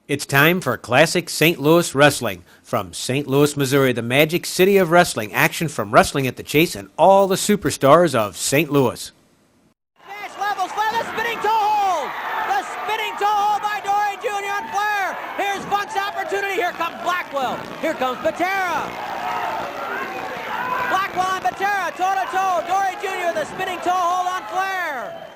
It's time for Classic St. Louis Wrestling. From St. Louis, Missouri, the magic city of wrestling. Action from Wrestling at the Chase and all the superstars of St. Louis. Nash levels Flair, the spinning toe hold! The spinning toe hold by Dory Jr. on Flair! Here's Funk's opportunity. Here comes Blackwell. Here comes Patera. Blackwell and Patera, toe-to-toe. Dory Jr., the spinning toe hold on Flair.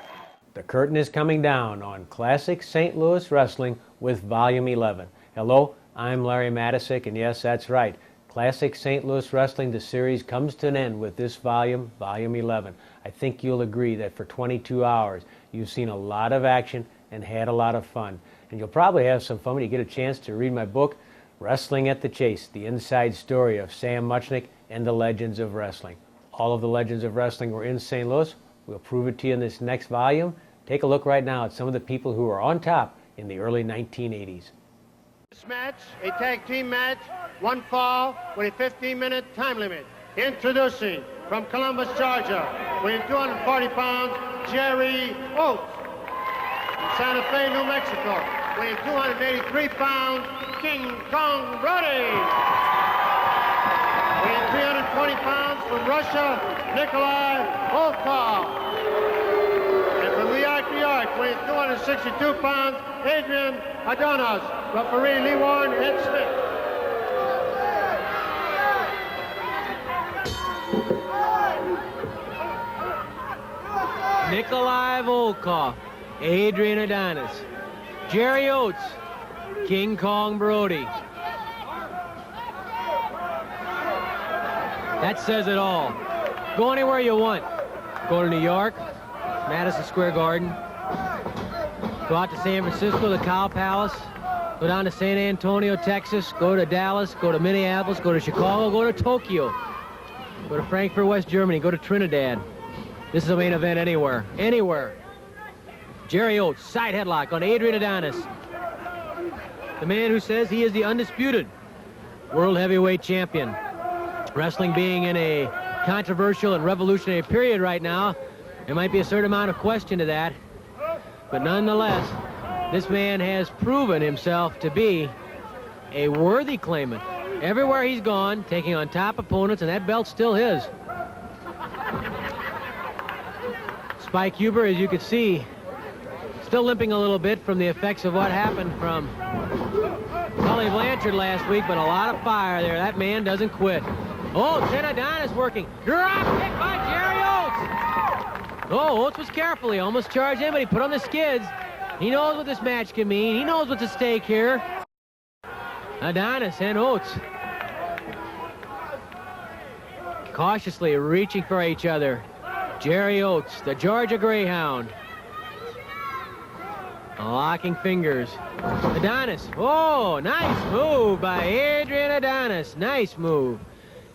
The curtain is coming down on Classic St. Louis Wrestling with Volume 11. Hello, I'm Larry Matysik, and yes, that's right. Classic St. Louis Wrestling, the series comes to an end with this volume, Volume 11. I think you'll agree that for 22 hours, you've seen a lot of action and had a lot of fun. And you'll probably have some fun when you get a chance to read my book, Wrestling at the Chase, the inside story of Sam Muchnick and the legends of wrestling. All of the legends of wrestling were in St. Louis. We'll prove it to you in this next volume. Take a look right now at some of the people who were on top in the early 1980s. This match, a tag team match, one fall with a 15-minute time limit. Introducing from Columbus, Georgia, weighing 240 pounds, Jerry Oates. From Santa Fe, New Mexico, weighing 283 pounds, King Kong Brody. Weighing 320 pounds from Russia, Nikolai Volkov. From New York, weighing 262 pounds, Adrian Adonis. Referee Lee Warren, Ed Smith. Nikolai Volkov, Adrian Adonis, Jerry Oates, King Kong Brody. That says it all. Go anywhere you want. Go to New York, Madison Square Garden. Go out to San Francisco, the Cow Palace. Go down to San Antonio, Texas. Go to Dallas. Go to Minneapolis. Go to Chicago. Go to Tokyo. Go to Frankfurt, West Germany. Go to Trinidad. This is a main event anywhere. Anywhere. Jerry Oates, side headlock on Adrian Adonis. The man who says he is the undisputed world heavyweight champion. Wrestling being in a controversial and revolutionary period right now, there might be a certain amount of question to that. But nonetheless, this man has proven himself to be a worthy claimant. Everywhere he's gone, taking on top opponents, and that belt's still his. Spike Huber, as you can see, still limping a little bit from the effects of what happened from Tully Blanchard last week, but a lot of fire there. That man doesn't quit. Oh, Adonis working. Drop kick by Jerry Oates. Oh, Oates was careful. He almost charged in, but he put on the skids. He knows what this match can mean. He knows what's at stake here. Adonis and Oates cautiously reaching for each other. Jerry Oates, the Georgia Greyhound. Locking fingers. Adonis. Oh, nice move by Adrian Adonis. Nice move.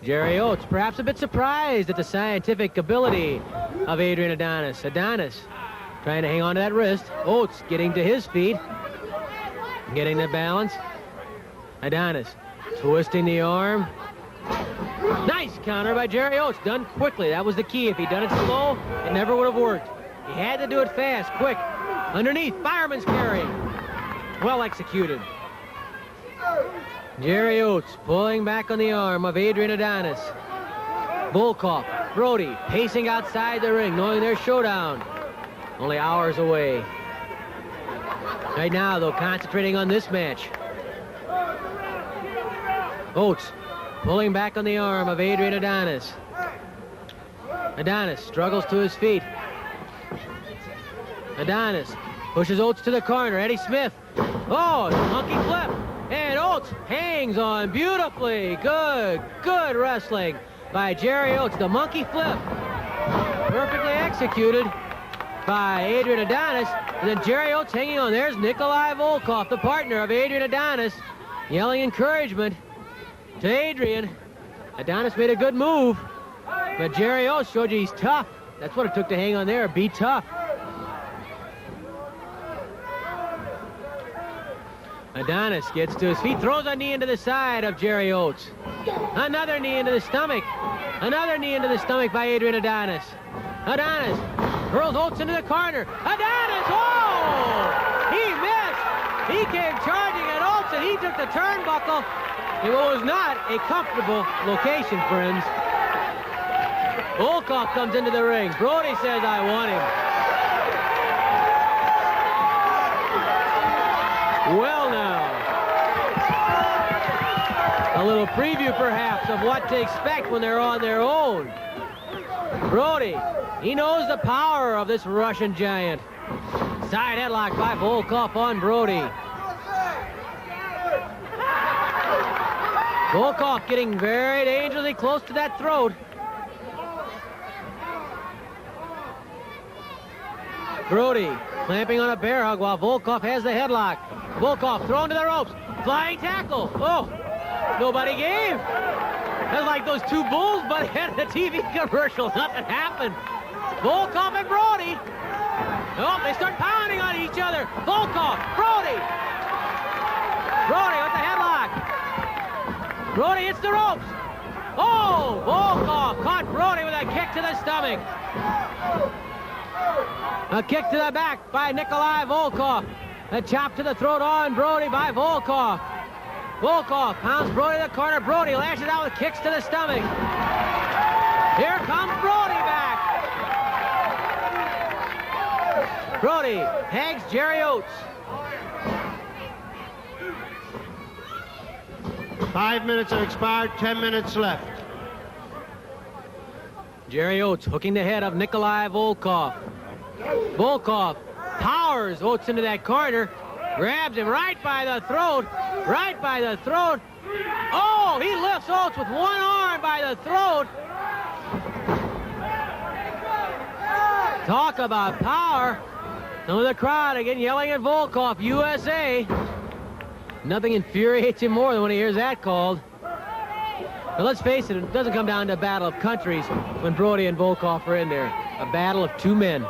Jerry Oates, perhaps a bit surprised at the scientific ability of Adrian Adonis. Adonis trying to hang on to that wrist. Oates getting to his feet. Getting the balance. Adonis twisting the arm. Nice counter by Jerry Oates. Done quickly. That was the key. If he'd done it slow, it never would have worked. He had to do it fast, quick. Underneath, fireman's carry. Well executed. Jerry Oates pulling back on the arm of Adrian Adonis. Volkov, Brody pacing outside the ring, knowing their showdown only hours away. Right now, though, concentrating on this match. Oates pulling back on the arm of Adrian Adonis. Adonis struggles to his feet. Adonis pushes Oates to the corner. Eddie Smith. Oh, monkey flip. And Oates hangs on beautifully. Good wrestling by Jerry Oates. The monkey flip. Perfectly executed by Adrian Adonis. And then Jerry Oates hanging on. There's Nikolai Volkov, the partner of Adrian Adonis, yelling encouragement to Adrian. Adonis made a good move, but Jerry Oates showed you he's tough. That's what it took to hang on there. Be tough. Adonis gets to his feet, throws a knee into the side of Jerry Oates. Another knee into the stomach. Another knee into the stomach by Adrian Adonis. Adonis hurls Oates into the corner. Adonis, oh! He missed! He came charging at all. ropes, and he took the turnbuckle in what was not a comfortable location, friends. Volkov comes into the ring. Brody says, I want him. Well now. A little preview, perhaps, of what to expect when they're on their own. Brody, he knows the power of this Russian giant. Side headlock by Volkov on Brody. Volkov getting very dangerously close to that throat. Brody clamping on a bear hug while Volkov has the headlock. Volkov thrown to the ropes. Flying tackle. Oh, nobody gave. That's like those two bulls, but at the TV commercial, nothing happened. Volkov and Brody. Oh, they start pounding on each other. Volkov, Brody. Brody with the headlock. Brody hits the ropes. Oh, Volkov caught Brody with a kick to the stomach. A kick to the back by Nikolai Volkov. A chop to the throat on Brody by Volkov. Volkov pounds Brody to the corner. Brody lashes out with kicks to the stomach. Here comes Brody back. Brody tags Jerry Oates. 5 minutes have expired, 10 minutes left. Jerry Oates hooking the head of Nikolai Volkov. Volkov powers Oates into that corner, grabs him right by the throat, right by the throat. Oh, he lifts Oates with one arm by the throat. Talk about power. Some of the crowd again yelling at Volkov, USA. Nothing infuriates him more than when he hears that called. But let's face it, it doesn't come down to a battle of countries when Brody and Volkov are in there. A battle of two men.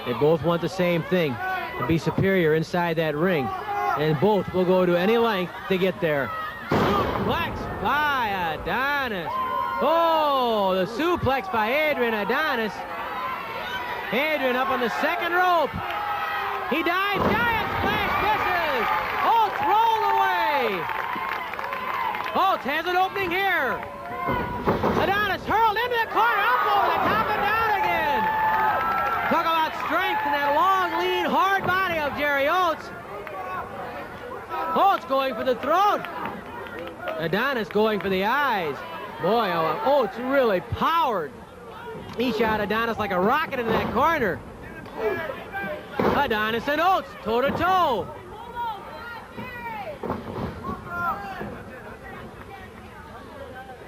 They both want the same thing, to be superior inside that ring. And both will go to any length to get there. Suplex by Adonis. Oh, the suplex by Adrian Adonis. Adrian up on the second rope. He dives, giant splash misses. Oates rolled away. Oates has an opening here. Adonis hurled into the corner, up over the top and down again. Talk about strength in that long, lean, hard body of Jerry Oates. Oates going for the throat. Adonis going for the eyes. Boy, Oates really powered. He shot Adonis like a rocket into that corner. Adonis and Oates, toe-to-toe.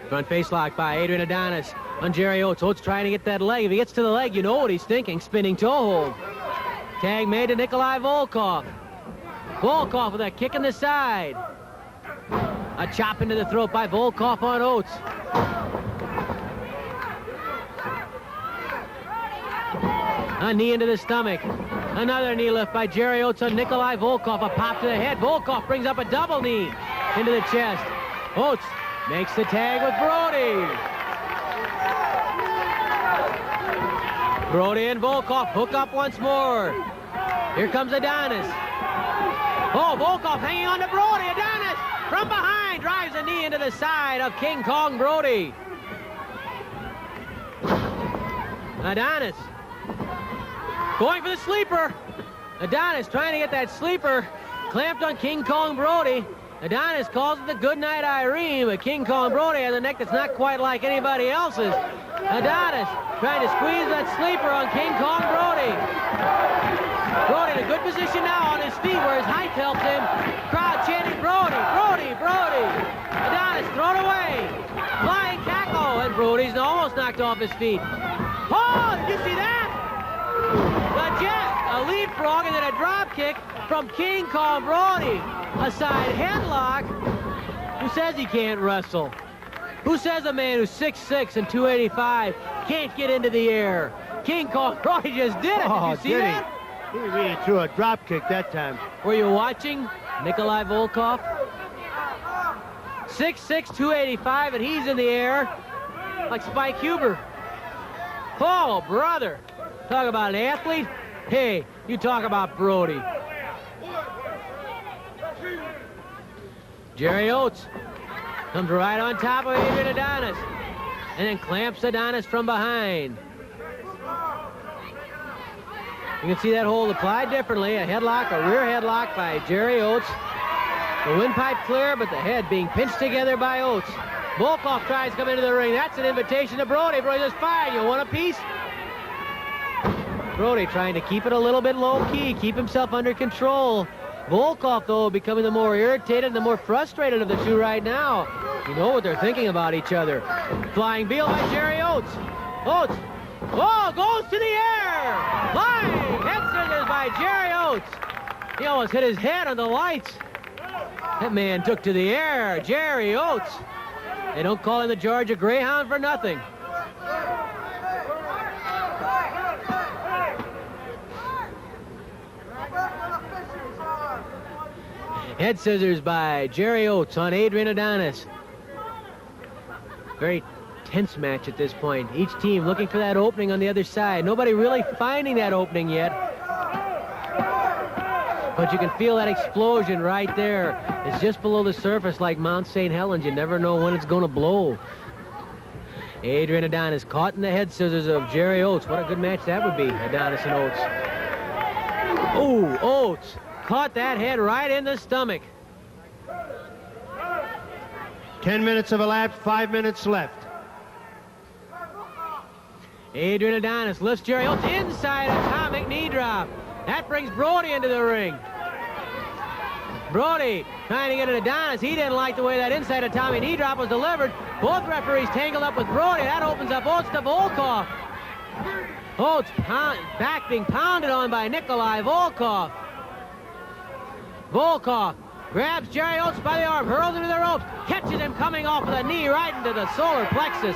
Front face lock by Adrian Adonis on Jerry Oates. Oates trying to get that leg. If he gets to the leg, you know what he's thinking. Spinning toe hold. Tag made to Nikolai Volkov. Volkov with a kick in the side. A chop into the throat by Volkov on Oates. A knee into the stomach. Another knee lift by Jerry Oates on Nikolai Volkov. A pop to the head. Volkov brings up a double knee into the chest. Oates makes the tag with Brody. Brody and Volkov hook up once more. Here comes Adonis. Oh, Volkov hanging on to Brody. Adonis from behind drives a knee into the side of King Kong Brody. Adonis going for the sleeper. Adonis trying to get that sleeper clamped on King Kong Brody. Adonis calls it the Goodnight Irene, but King Kong Brody has a neck that's not quite like anybody else's. Adonis trying to squeeze that sleeper on King Kong Brody. Brody in a good position now on his feet where his height helps him. Crowd chanting Brody, Brody, Brody. Adonis thrown away. Flying tackle, and Brody's almost knocked off his feet. Oh, did you see that? The jet, a leapfrog, and then a drop kick from King Kong Brody. A side headlock. Who says he can't wrestle? Who says a man who's 6'6" and 285 can't get into the air? King Kong Brody just did it. Did you see that? He really threw a drop kick that time. Were you watching Nikolai Volkov? 6'6", 285, and he's in the air like Spike Huber. Oh, brother. Talk about an athlete. Hey, you talk about Brody. Jerry Oates comes right on top of Adrian Adonis and then clamps Adonis from behind. You can see that hold applied differently. A headlock, a rear headlock by Jerry Oates. The windpipe clear, but the head being pinched together by Oates. Volkov tries to come into the ring. That's an invitation to Brody. Brody says, fine, you want a piece? Brody trying to keep it a little bit low-key, keep himself under control. Volkov, though, becoming the more irritated and the more frustrated of the two right now. You know what they're thinking about each other. Flying Beal by Jerry Oates. Oates. Oh, goes to the air! Flying head scissors by Jerry Oates. He almost hit his head on the lights. That man took to the air. Jerry Oates. They don't call him the Georgia Greyhound for nothing. Head scissors by Jerry Oates on Adrian Adonis. Very tense match at this point. Each team looking for that opening on the other side. Nobody really finding that opening yet. But you can feel that explosion right there. It's just below the surface like Mount St. Helens. You never know when it's going to blow. Adrian Adonis caught in the head scissors of Jerry Oates. What a good match that would be, Adonis and Oates. Oh, Oates caught that head right in the stomach. 10 minutes have elapsed, 5 minutes left. Adrian Adonis lifts Jerry Oates inside atomic knee drop. That brings Brody into the ring. Brody trying to get at Adonis. He didn't like the way that inside atomic knee drop was delivered. Both referees tangled up with Brody. That opens up Oates to Volkov. Oates back being pounded on by Nikolai Volkov. Volkov grabs Jerry Oates by the arm, hurls him to the ropes, catches him coming off of the knee right into the solar plexus.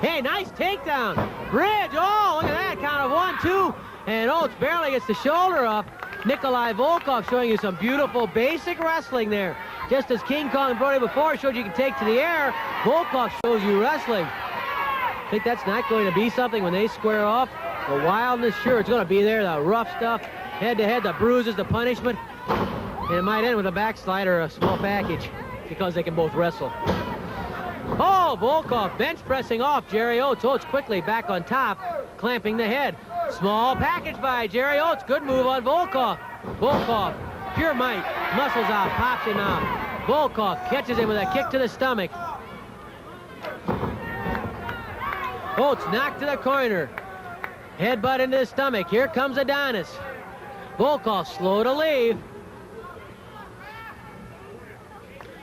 Hey, nice takedown. Bridge, oh, look at that, count of 1, 2, and Oates barely gets the shoulder up. Nikolai Volkov showing you some beautiful basic wrestling there. Just as King Kong and Brody before showed you can take to the air, Volkov shows you wrestling. I think that's not going to be something when they square off. The wildness, sure, it's going to be there, the rough stuff, head-to-head, the bruises, the punishment. And it might end with a backslide or a small package because they can both wrestle. Oh, Volkov bench pressing off Jerry Oates. Oates quickly back on top, clamping the head. Small package by Jerry Oates. Good move on Volkov. Volkov, pure might, muscles out, pops him out. Volkov catches him with a kick to the stomach. Oates knocked to the corner. Headbutt into the stomach. Here comes Adonis. Volkov slow to leave.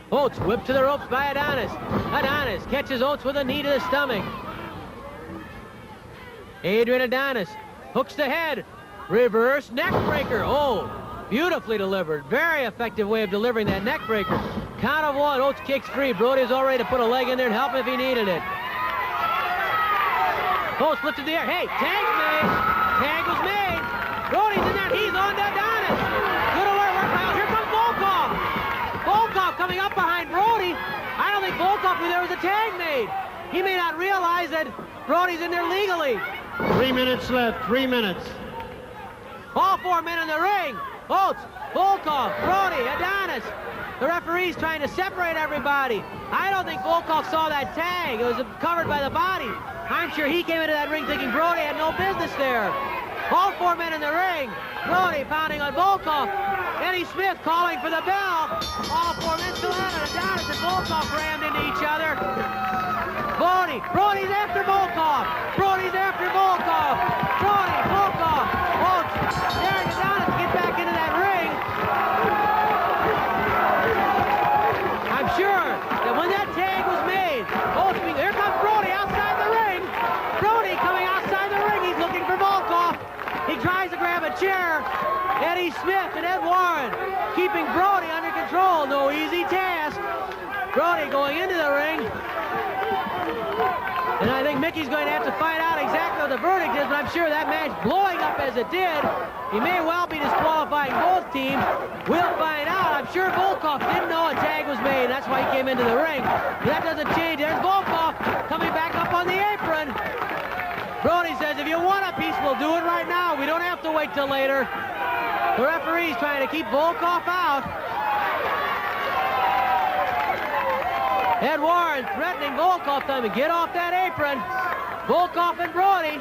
Oates whipped to the ropes by Adonis. Adonis catches Oates with a knee to the stomach. Adrian Adonis hooks the head. Reverse neck breaker. Oh, beautifully delivered. Very effective way of delivering that neck breaker. Count of 1. Oates kicks free. Brody's all ready to put a leg in there and help if he needed it. Oates lifted the air. Hey, tag's made. Tag was made. Brody's in there. He's on to Adonis. Good alert work by Oates. Here comes Volkov. Volkov coming up behind Brody. I don't think Volkov knew there was a tag made. He may not realize that Brody's in there legally. 3 minutes left, 3 minutes. All 4 men in the ring. Oates, Volkov, Brody, Adonis. The referee's trying to separate everybody. I don't think Volkov saw that tag. It was covered by the body. I'm sure he came into that ring thinking Brody had no business there. All 4 men in the ring. Brody pounding on Volkov. Eddie Smith calling for the bell. All 4 men still at it. Adonis and Volkov rammed into each other. Brody's after Volkov. Brody's after Volkov. Brody, Volkov. Oates, there Adonis get back into that ring. I'm sure that when that tag was made, Oates, here comes Brody outside the ring. Brody coming outside the ring. He's looking for Volkov. He tries to grab a chair. Eddie Smith and Ed Warren keeping Brody under control. No easy task. Brody going into the ring. And I think Mickey's going to have to find out exactly what the verdict is, but I'm sure that match blowing up as it did, he may well be disqualifying both teams. We'll find out. I'm sure Volkov didn't know a tag was made. That's why he came into the ring. But that doesn't change. There's Volkov coming back up on the apron. Brody says, if you want a piece, we'll do it right now. We don't have to wait till later. The referee's trying to keep Volkov out. Ed Warren threatening Volkov time to get off that apron. Volkov and Brody.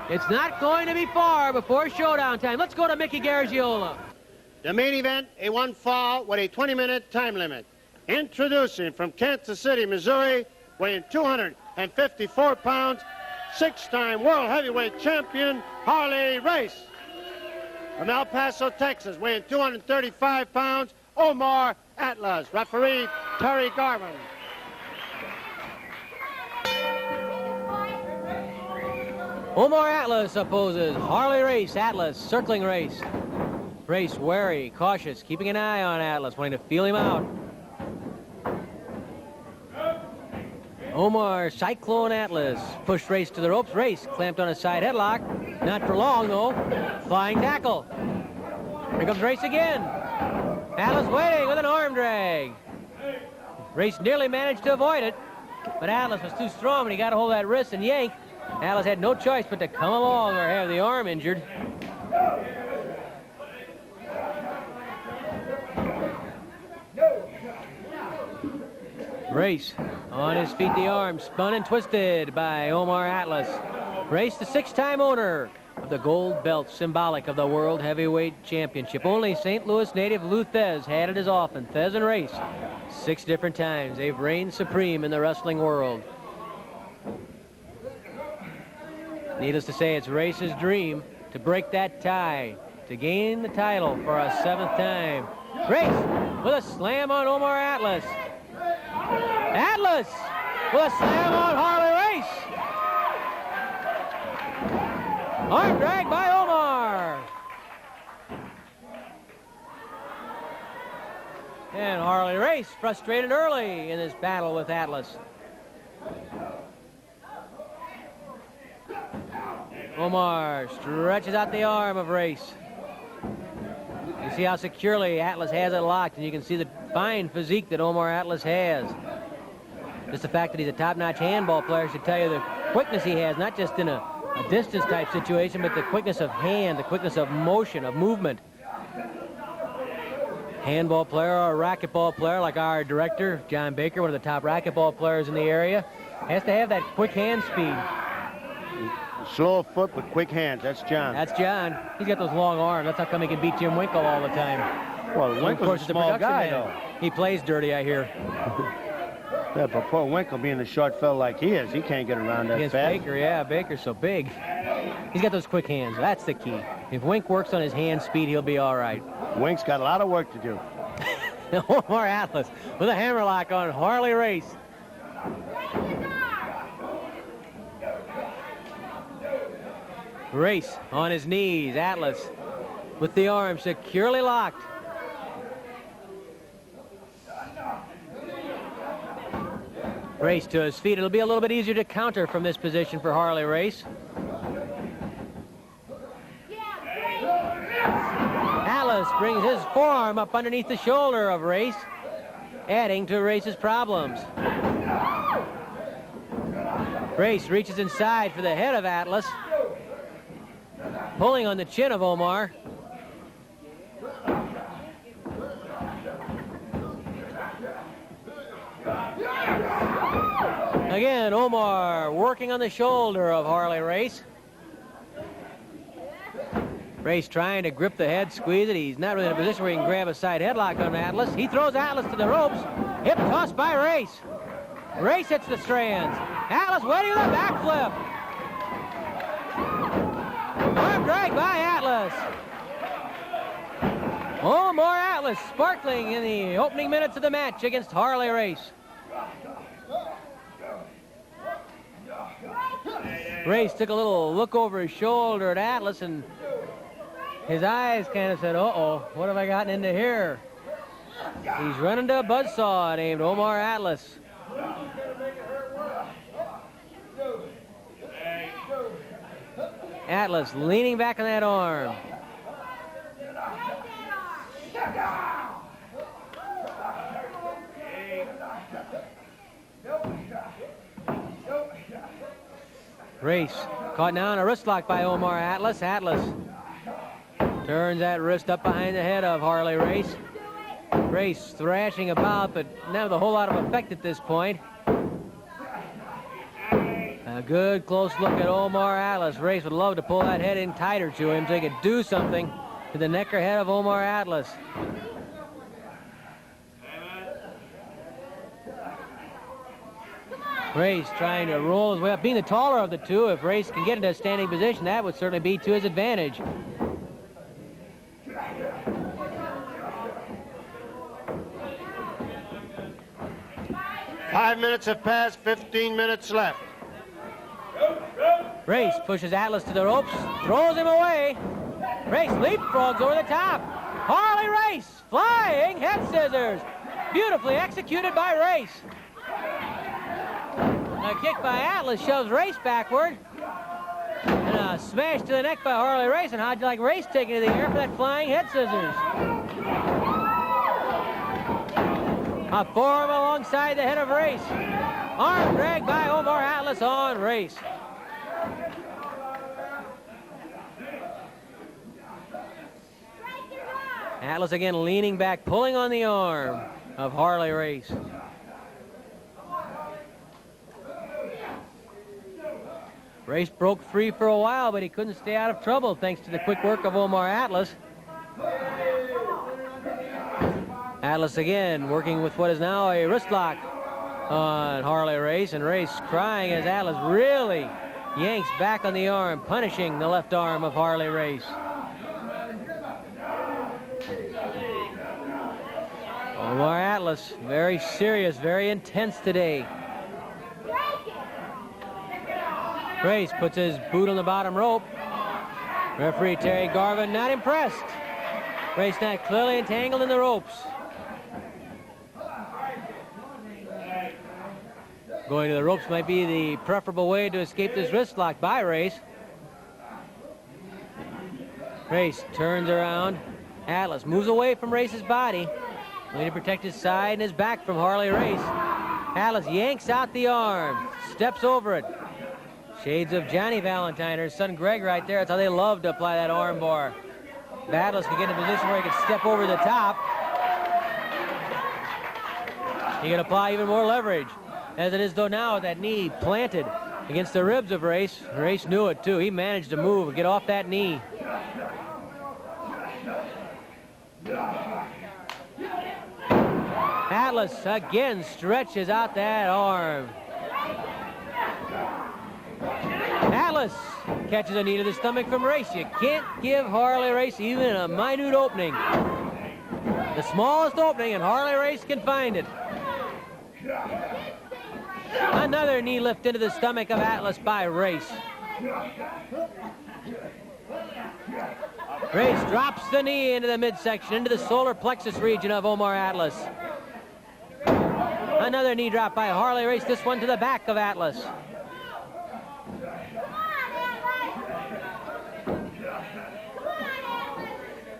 It's not going to be far before showdown time. Let's go to Mickey Garagiola. The main event, a one fall with a 20-minute time limit. Introducing from Kansas City, Missouri, weighing 254 pounds, 6-time world heavyweight champion, Harley Race. From El Paso, Texas, weighing 235 pounds, Omar Atlas. Referee, Terry Garvin. Omar Atlas opposes Harley Race. Atlas circling Race. Race wary, cautious, keeping an eye on Atlas, wanting to feel him out. Omar Cyclone Atlas pushed Race to the ropes. Race clamped on a side headlock. Not for long, though. Flying tackle. Here comes Race again. Atlas waiting with an arm drag. Race nearly managed to avoid it, but Atlas was too strong and he got a hold of that wrist and yanked. Atlas had no choice but to come along or have the arm injured. Race on his feet, the arm spun and twisted by Omar Atlas. Race, the 6-time owner of the gold belt, symbolic of the World Heavyweight Championship. Only St. Louis native Lou Thez had it as often. Thez and Race, 6 different times. They've reigned supreme in the wrestling world. Needless to say, it's Race's dream to break that tie, to gain the title for a 7th time. Race with a slam on Omar Atlas. Atlas with a slam on Harley Race. Arm drag by Omar. And Harley Race frustrated early in this battle with Atlas. Omar stretches out the arm of Race. You see how securely Atlas has it locked, and you can see the fine physique that Omar Atlas has. Just the fact that he's a top-notch handball player should tell you the quickness he has, not just in a distance type situation, but the quickness of hand, the quickness of motion, of movement. Handball player or a racquetball player like our director, John Baker, one of the top racquetball players in the area, has to have that quick hand speed. Slow foot with quick hands. That's John. That's John. He's got those long arms. That's how come he can beat Jim Winkle all the time. Well, Winkle's a small guy, though. He plays dirty, I hear. Yeah, but poor Winkle, being a short fella like he is, he can't get around that Against fast. Baker, yeah, Baker's so big. He's got those quick hands. That's the key. If Wink works on his hand speed, he'll be all right. Wink's got a lot of work to do. Omar Atlas with a hammerlock on Harley Race. Race on his knees. Atlas with the arm securely locked. Race to his feet. It'll be a little bit easier to counter from this position for Harley Race. Atlas brings his forearm up underneath the shoulder of Race, adding to Race's problems. Race reaches inside for the head of Atlas, pulling on the chin of Omar. Again, Omar working on the shoulder of Harley Race. Race trying to grip the head, squeeze it. He's not really in a position where he can grab a side headlock on Atlas. He throws Atlas to the ropes. Hip toss by Race. Race hits the strands. Atlas waiting with a backflip. Arm drag by Atlas. Omar Atlas sparkling in the opening minutes of the match against Harley Race. Race took a little look over his shoulder at Atlas, and his eyes kind of said, uh-oh, what have I gotten into here? He's running to a buzzsaw named Omar Atlas. Atlas leaning back on that arm. Race caught now on a wrist lock by Omar Atlas. Atlas turns that wrist up behind the head of Harley Race. Race thrashing about, but not with a whole lot of effect at this point. A good close look at Omar Atlas. Race would love to pull that head in tighter to him so he could do something to the neck or head of Omar Atlas. Race trying to roll his way up. Being the taller of the two, if Race can get into a standing position, that would certainly be to his advantage. Five minutes have passed, 15 minutes left. Race pushes Atlas to the ropes, throws him away. Race leapfrogs over the top. Harley Race, flying head scissors. Beautifully executed by Race. A kick by Atlas shoves Race backward. And a smash to the neck by Harley Race. And how'd you like Race taking to the air for that flying head scissors? A forearm alongside the head of Race. Arm drag by Omar Atlas on Race. Atlas again leaning back, pulling on the arm of Harley Race. Race broke free for a while, but he couldn't stay out of trouble thanks to the quick work of Omar Atlas. Atlas again working with what is now a wrist lock on Harley Race, and Race crying as Atlas really yanks back on the arm, punishing the left arm of Harley Race. Omar Atlas, very serious, very intense today. Race puts his boot on the bottom rope. Referee Terry Garvin not impressed. Race not clearly entangled in the ropes. Going to the ropes might be the preferable way to escape this wrist lock by Race. Race turns around. Atlas moves away from Race's body, going to protect his side and his back from Harley Race. Atlas yanks out the arm, steps over it. Shades of Johnny Valentine, her son Greg right there. That's how they love to apply that arm bar. Atlas can get in a position where he can step over the top. He can apply even more leverage. As it is though now with that knee planted against the ribs of Race. Race knew it too. He managed to move and get off that knee. Atlas again stretches out that arm. Atlas catches a knee to the stomach from Race. You can't give Harley Race even a minute opening. The smallest opening, and Harley Race can find it. Another knee lift into the stomach of Atlas by Race. Race drops the knee into the midsection, into the solar plexus region of Omar Atlas. Another knee drop by Harley Race, this one to the back of Atlas.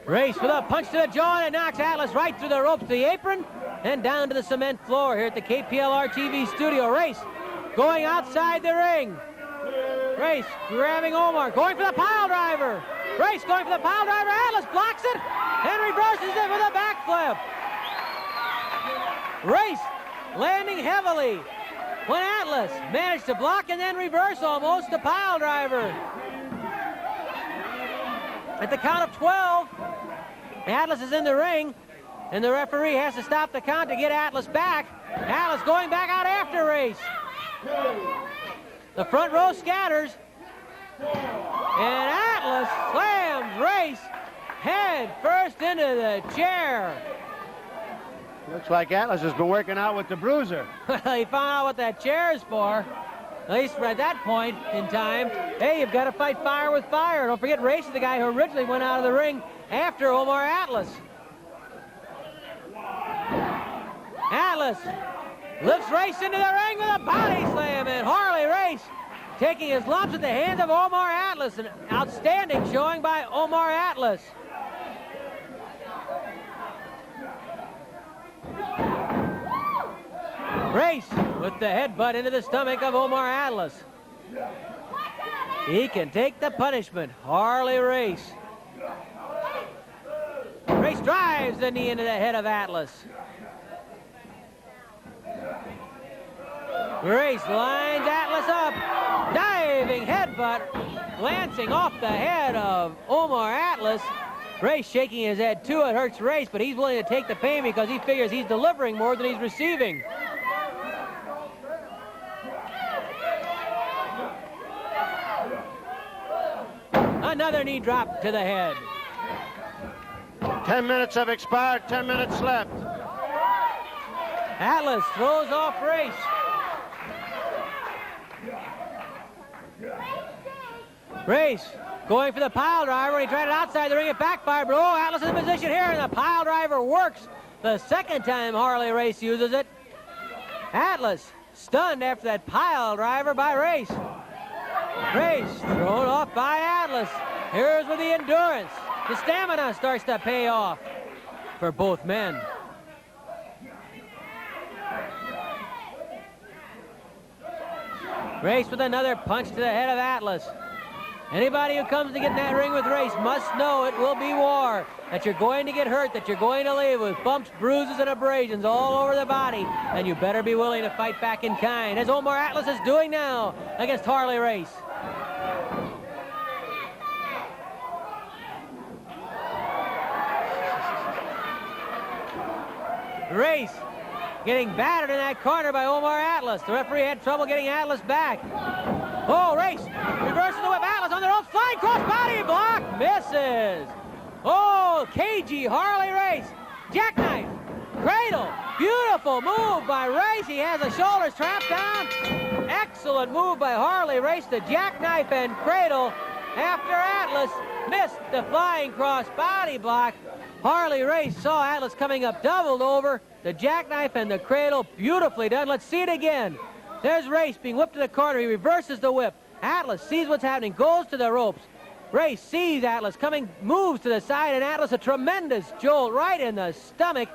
Race with a punch to the jaw, and it knocks Atlas right through the ropes to the apron and down to the cement floor here at the KPLR TV studio. Race going outside the ring. Race grabbing Omar, going for the pile driver. Race going for the pile driver. Atlas blocks it and reverses it with a backflip. Race landing heavily when Atlas managed to block and then reverse almost the pile driver. At the count of 12, Atlas is in the ring, and the referee has to stop the count to get Atlas back. Atlas going back out after Race. The front row scatters, and Atlas slams Race head first into the chair. Looks like Atlas has been working out with the bruiser. He found out what that chair is for. At least at that point in time. Hey, you've got to fight fire with fire. Don't forget, Race is the guy who originally went out of the ring after Omar Atlas. Atlas lifts Race into the ring with a body slam, and Harley Race taking his lumps at the hands of Omar Atlas. An outstanding showing by Omar Atlas. Race with the headbutt into the stomach of Omar Atlas. He can take the punishment. Harley Race. Race drives the knee into the head of Atlas. Race lines Atlas up. Diving headbutt, glancing off the head of Omar Atlas. Race shaking his head too. It hurts Race, but he's willing to take the pain because he figures he's delivering more than he's receiving. Another knee drop to the head. 10 minutes have expired, 10 minutes left. Atlas throws off Race. Race going for the pile driver. When he tried it outside the ring, it backfired. But oh, Atlas is in position here, and the pile driver works the second time Harley Race uses it. Atlas stunned after that pile driver by Race. Race thrown off by Atlas. Here's where the endurance, the stamina starts to pay off for both men. Race with another punch to the head of Atlas. Anybody who comes to get in that ring with Race must know it will be war, that you're going to get hurt, that you're going to leave with bumps, bruises, and abrasions all over the body, and you better be willing to fight back in kind, as Omar Atlas is doing now against Harley Race. Race getting battered in that corner by Omar Atlas. The referee had trouble getting Atlas back. Oh, Race reverses the whip. Atlas on their own flying cross body block. Misses. Oh, cagey Harley Race. Jackknife. Cradle. Beautiful move by Race. He has the shoulders trapped down. Excellent move by Harley Race. The jackknife and cradle after Atlas missed the flying cross body block. Harley Race saw Atlas coming up doubled over. The jackknife and the cradle, beautifully done. Let's see it again. There's Race being whipped to the corner. He reverses the whip. Atlas sees what's happening, goes to the ropes. Race sees Atlas coming, moves to the side, and Atlas a tremendous jolt right in the stomach.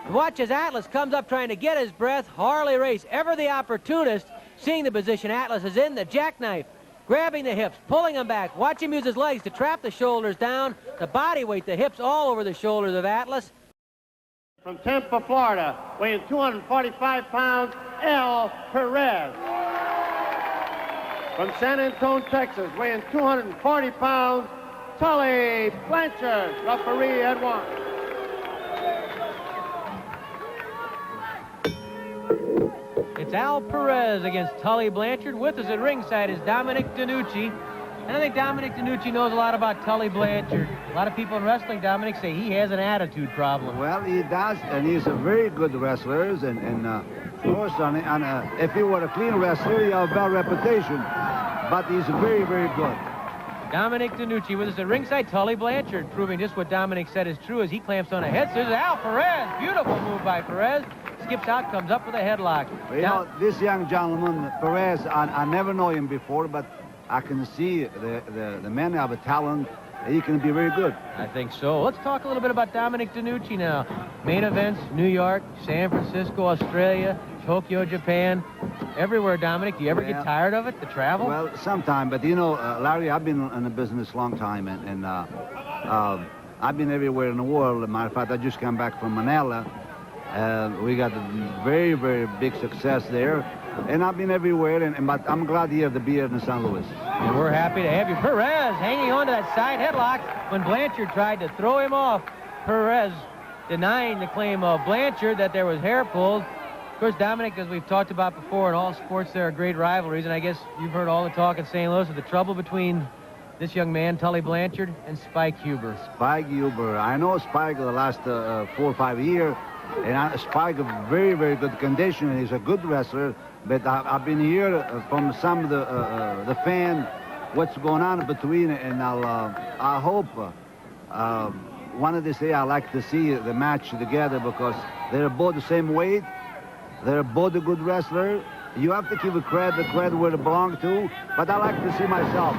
Watch as Atlas comes up trying to get his breath. Harley Race, ever the opportunist, seeing the position Atlas is in, the jackknife, grabbing the hips, pulling him back. Watch him use his legs to trap the shoulders down, the body weight, the hips all over the shoulders of Atlas. From Tampa, Florida, weighing 245 pounds, El Perez. From San Antonio, Texas, weighing 240 pounds, Tully Blanchard. Referee at 1. It's Al Perez against Tully Blanchard. With us at ringside is Dominic DeNucci. And I think Dominic DeNucci knows a lot about Tully Blanchard. A lot of people in wrestling, Dominic, say he has an attitude problem. Well, he does, and he's a very good wrestler. And of course, if he were a clean wrestler, he has a bad reputation. But he's very, very good. Dominic DeNucci with us at ringside. Tully Blanchard proving just what Dominic said is true as he clamps on a head scissors. Al Perez, beautiful move by Perez. Skips out, comes up with a headlock. Well, you know, this young gentleman, Perez, I never know him before, but I can see the man have a talent. He can be very good. I think so. Let's talk a little bit about Dominic DeNucci now. Main events, New York, San Francisco, Australia, Tokyo, Japan. Everywhere, Dominic. Do you ever get tired of it, the travel? Well, sometime. But, you know, Larry, I've been in the business a long time, and I've been everywhere in the world. As a matter of fact, I just came back from Manila. We got a very, very big success there. And I've been everywhere, but I'm glad here to be here in St. Louis. And we're happy to have you. Perez hanging on to that side headlock when Blanchard tried to throw him off. Perez denying the claim of Blanchard that there was hair pulled. Of course, Dominic, as we've talked about before, in all sports there are great rivalries, and I guess you've heard all the talk in St. Louis of the trouble between this young man, Tully Blanchard, and Spike Huber. Spike Huber. I know Spike the last 4 or 5 years, and Spike is very, very good condition, and he's a good wrestler. But I've been here from some of the fan, what's going on between, and I hope one of this day I like to see the match together because they're both the same weight. They're both a good wrestler. You have to give the credit where it belongs to, but I like to see myself.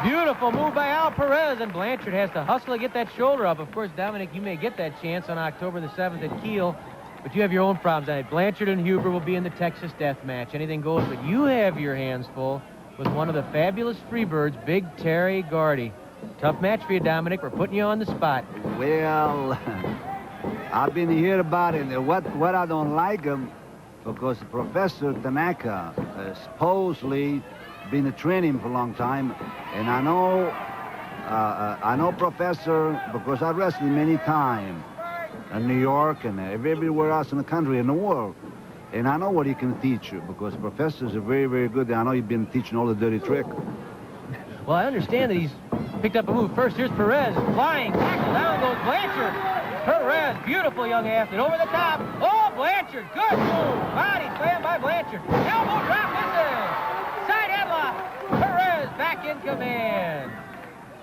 Beautiful move by Al Perez, and Blanchard has to hustle to get that shoulder up. Of course, Dominic, you may get that chance on October the 7th at Kiel, but you have your own problems on it. Blanchard and Huber will be in the Texas Death Match. Anything goes, but you have your hands full with one of the fabulous Freebirds, Big Terry Gardy. Tough match for you, Dominic. We're putting you on the spot. Well, I've been here about it. What I don't like him, because Professor Tanaka supposedly been training for a long time, and I know Professor because I wrestled many times in New York and everywhere else in the country and the world, and I know what he can teach you because Professors are very, very good. And I know you've been teaching all the dirty trick. Well, I understand that he's picked up a move. First, here's Perez. Flying tackle. Down goes Blanchard. Perez, beautiful young athlete. Over the top. Oh, Blanchard. Good move. Body slam by Blanchard. Elbow drop. Misses. Side headlock. Perez back in command.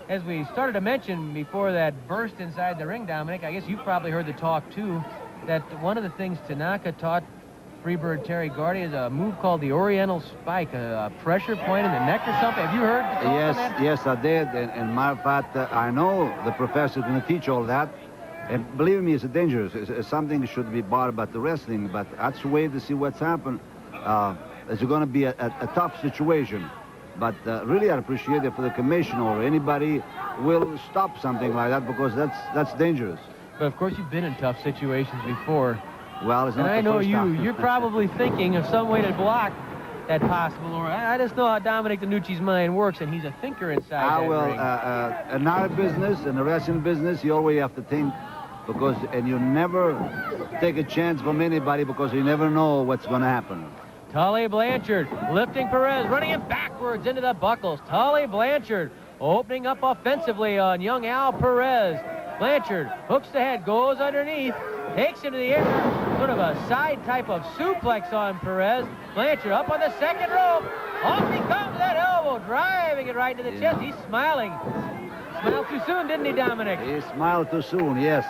As we started to mention before that burst inside the ring, Dominic, I guess you've probably heard the talk, too, that one of the things Tanaka taught Freebird Terry Gordy is a move called the Oriental Spike, a pressure point in the neck or something. Have you heard the talk on that? Yes, I did. And matter of fact, I know the professor's going to teach all that. And believe me, it's dangerous. It's something that should be bought about the wrestling, but that's the way to see what's happened. It's going to be a tough situation. But really, I appreciate it for the commission or anybody will stop something like that because that's dangerous. But of course, you've been in tough situations before. Well, it's not and I the know first time. you're probably thinking of some way to block that possible. Or I just know how Dominic DeNucci's mind works, and he's a thinker inside that ring. In our business, in the wrestling business, you always have to think and you never take a chance from anybody because you never know what's going to happen. Tully Blanchard lifting Perez, running him backwards into the buckles. Tully Blanchard opening up offensively on young Al Perez. Blanchard hooks the head, goes underneath, takes him to the air, sort of a side type of suplex on Perez. Blanchard up on the second rope. Off he comes, that elbow, driving it right to the chest. He's smiling. Smiled too soon, didn't he, Dominic? He smiled too soon, yes.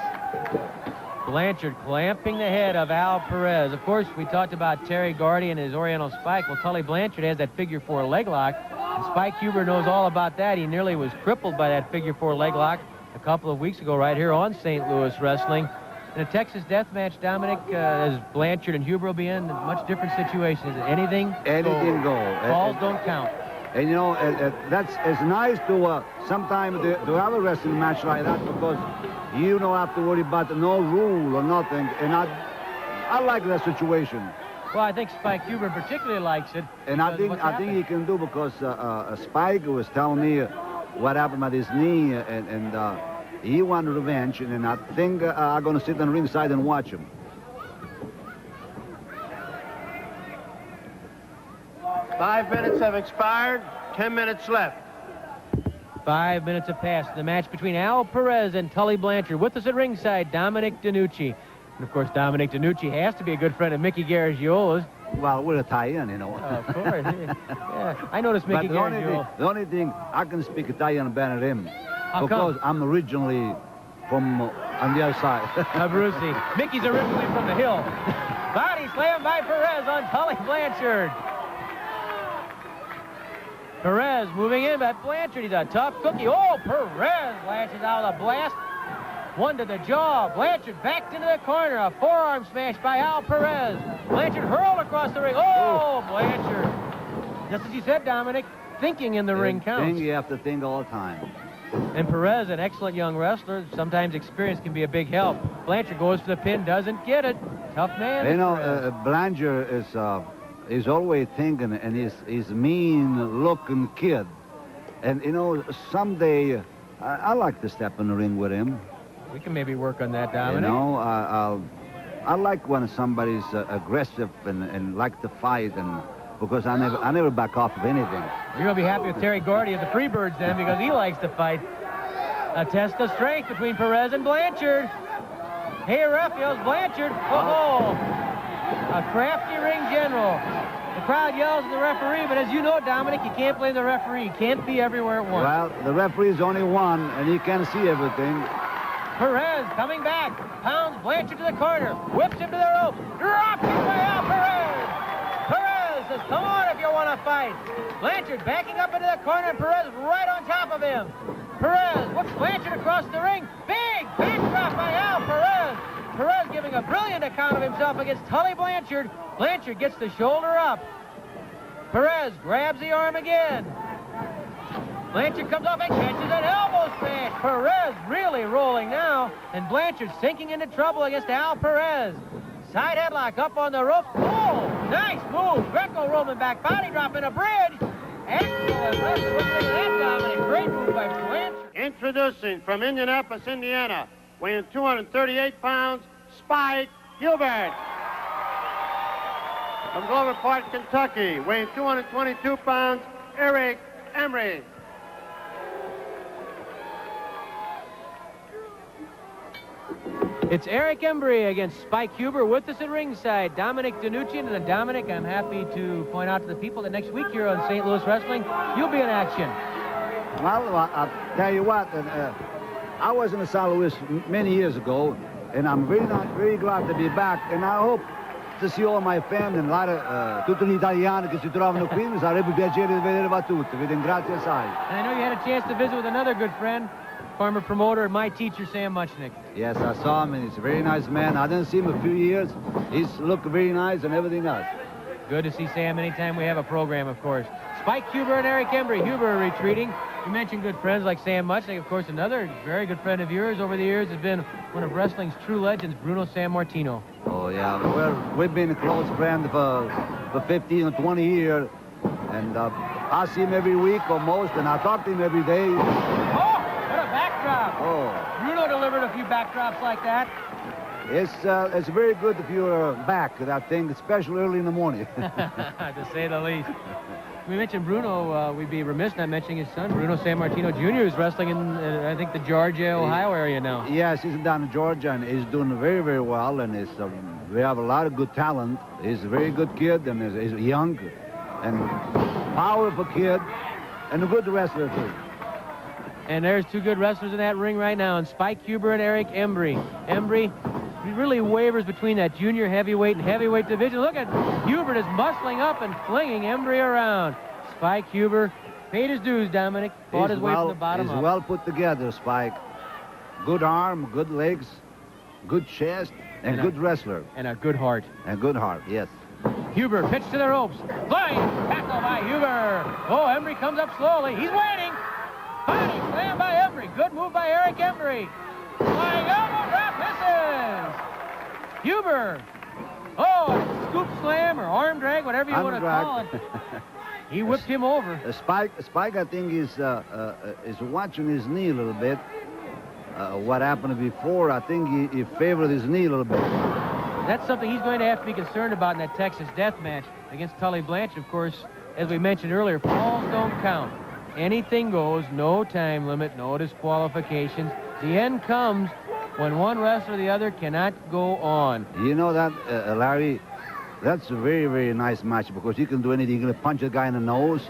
Blanchard clamping the head of Al Perez. Of course, we talked about Terry Gordy and his Oriental Spike. Well, Tully Blanchard has that figure four leg lock. And Spike Huber knows all about that. He nearly was crippled by that figure four leg lock a couple of weeks ago right here on St. Louis Wrestling. In a Texas death match, Dominic, as Blanchard and Huber will be in, much different situation. Is it anything? Anything go. Balls don't count. And you know, it's nice to sometimes to have a wrestling match like that because you don't have to worry about no rule or nothing. And I like that situation. Well, I think Spike Huber particularly likes it. And I think he can do because Spike was telling me what happened at his knee, and he wanted revenge. And I think I'm going to sit on the ringside and watch him. 5 minutes have expired. 10 minutes left. 5 minutes have passed. The match between Al Perez and Tully Blanchard. With us at ringside, Dominic DeNucci. And, of course, Dominic DeNucci has to be a good friend of Mickey Garagiola's. Well, we're Italian, you know. Of course. Yeah, I noticed Mickey Garagiola. The only thing, I can speak Italian better than him. How because come? I'm originally from on the other side. Brucey. Mickey's originally from the hill. Body slam by Perez on Tully Blanchard. Perez moving in, but Blanchard, he's a tough cookie. Oh, Perez lashes out with a blast. One to the jaw. Blanchard backed into the corner. A forearm smash by Al Perez. Blanchard hurled across the ring. Oh, Blanchard. Just as you said, Dominic, thinking in the ring counts. You have to think all the time. And Perez, an excellent young wrestler. Sometimes experience can be a big help. Blanchard goes for the pin, doesn't get it. Tough man. You know, Blanchard is always thinking, and he's mean-looking kid. And, you know, someday I like to step in the ring with him. We can maybe work on that, Dominic. You know, I like when somebody's aggressive and like to fight, and because I never back off of anything. You're going to be happy with Terry Gordy of the Freebirds then, because he likes to fight. A test of strength between Perez and Blanchard. Hey, ref, yells Blanchard. Oh, a crafty ring general. The crowd yells at the referee, but as you know, Dominic, you can't blame the referee. He can't be everywhere at once. Well, the referee's only one, and he can't see everything. Perez coming back, pounds Blanchard to the corner, whips him to the rope, drops him by Al Perez. Perez says, come on if you want to fight. Blanchard backing up into the corner, and Perez right on top of him. Perez whips Blanchard across the ring. Big backdrop by Al Perez. Perez giving a brilliant account of himself against Tully Blanchard. Blanchard gets the shoulder up. Perez grabs the arm again. Blanchard comes off and catches an elbow smash. Perez really rolling now, and Blanchard sinking into trouble against Al Perez. Side headlock up on the rope. Oh, nice move. Greco-Roman back body drop in a bridge. Excellent wrestling. What do you think of that, Dominic? Great move by Blanchard. Introducing from Indianapolis, Indiana, weighing 238 pounds, Spike Gilbert. From Glover Park, Kentucky, weighing 222 pounds, Eric Emery. It's Eric Embry against Spike Huber with us at ringside. Dominic Danuccian. And Dominic, I'm happy to point out to the people that next week here on St. Louis Wrestling, you'll be in action. Well, I'll tell you what, I was in St. Louis many years ago, and I'm very glad to be back, and I hope to see all my family, and a lot of tutti gli italiani che si trovano qui, mi sarebbe piacere di vedervi tutti, vi ringrazio assai. And I know you had a chance to visit with another good friend, former promoter and my teacher, Sam Muchnick. Yes, I saw him, and he's a very nice man. I didn't see him a few years. He's looked very nice and everything else. Good to see Sam anytime we have a program, of course. Spike Huber and Eric Embry. Huber retreating. You mentioned good friends like Sam Muchnick. Of course, another very good friend of yours over the years has been one of wrestling's true legends, Bruno Sammartino. Oh, yeah. Well, we've been a close friend for 15 or 20 years, and I see him every week almost, and I talk to him every day. Oh, what a backdrop. Oh. Bruno delivered a few backdrops like that. It's very good if you're back, that thing, especially early in the morning. To say the least. We mentioned Bruno. We'd be remiss not mentioning his son, Bruno Sammartino Jr., who's wrestling in, I think, the Georgia, Ohio area now. Yes, he's down in Georgia, and he's doing very, very well, and we have a lot of good talent. He's a very good kid, and he's young, and powerful kid, and a good wrestler, too. And there's two good wrestlers in that ring right now, and Spike Huber and Eric Embry. Embry, he really wavers between that junior heavyweight and heavyweight division. Look at Hubert is muscling up and flinging Embry around. Spike Huber paid his dues, Dominic. Fought his way from the bottom up. He's well put together, Spike. Good arm, good legs, good chest, and good wrestler. And a good heart. And good heart, yes. Huber pitched to the ropes. Flying tackle by Huber. Oh, Embry comes up slowly. He's waiting. Body slam by Embry. Good move by Eric Embry. Flying elbow drop misses. Huber. Oh, scoop slam or arm drag, whatever you want to call it. He whipped him over. Spike, I think, is watching his knee a little bit. What happened before, I think he favored his knee a little bit. That's something he's going to have to be concerned about in that Texas death match against Tully Blanchard. Of course, as we mentioned earlier, falls don't count. Anything goes, no time limit, no disqualifications. The end comes when one wrestler or the other cannot go on. You know that, Larry, that's a very, very nice match because you can do anything. You can punch a guy in the nose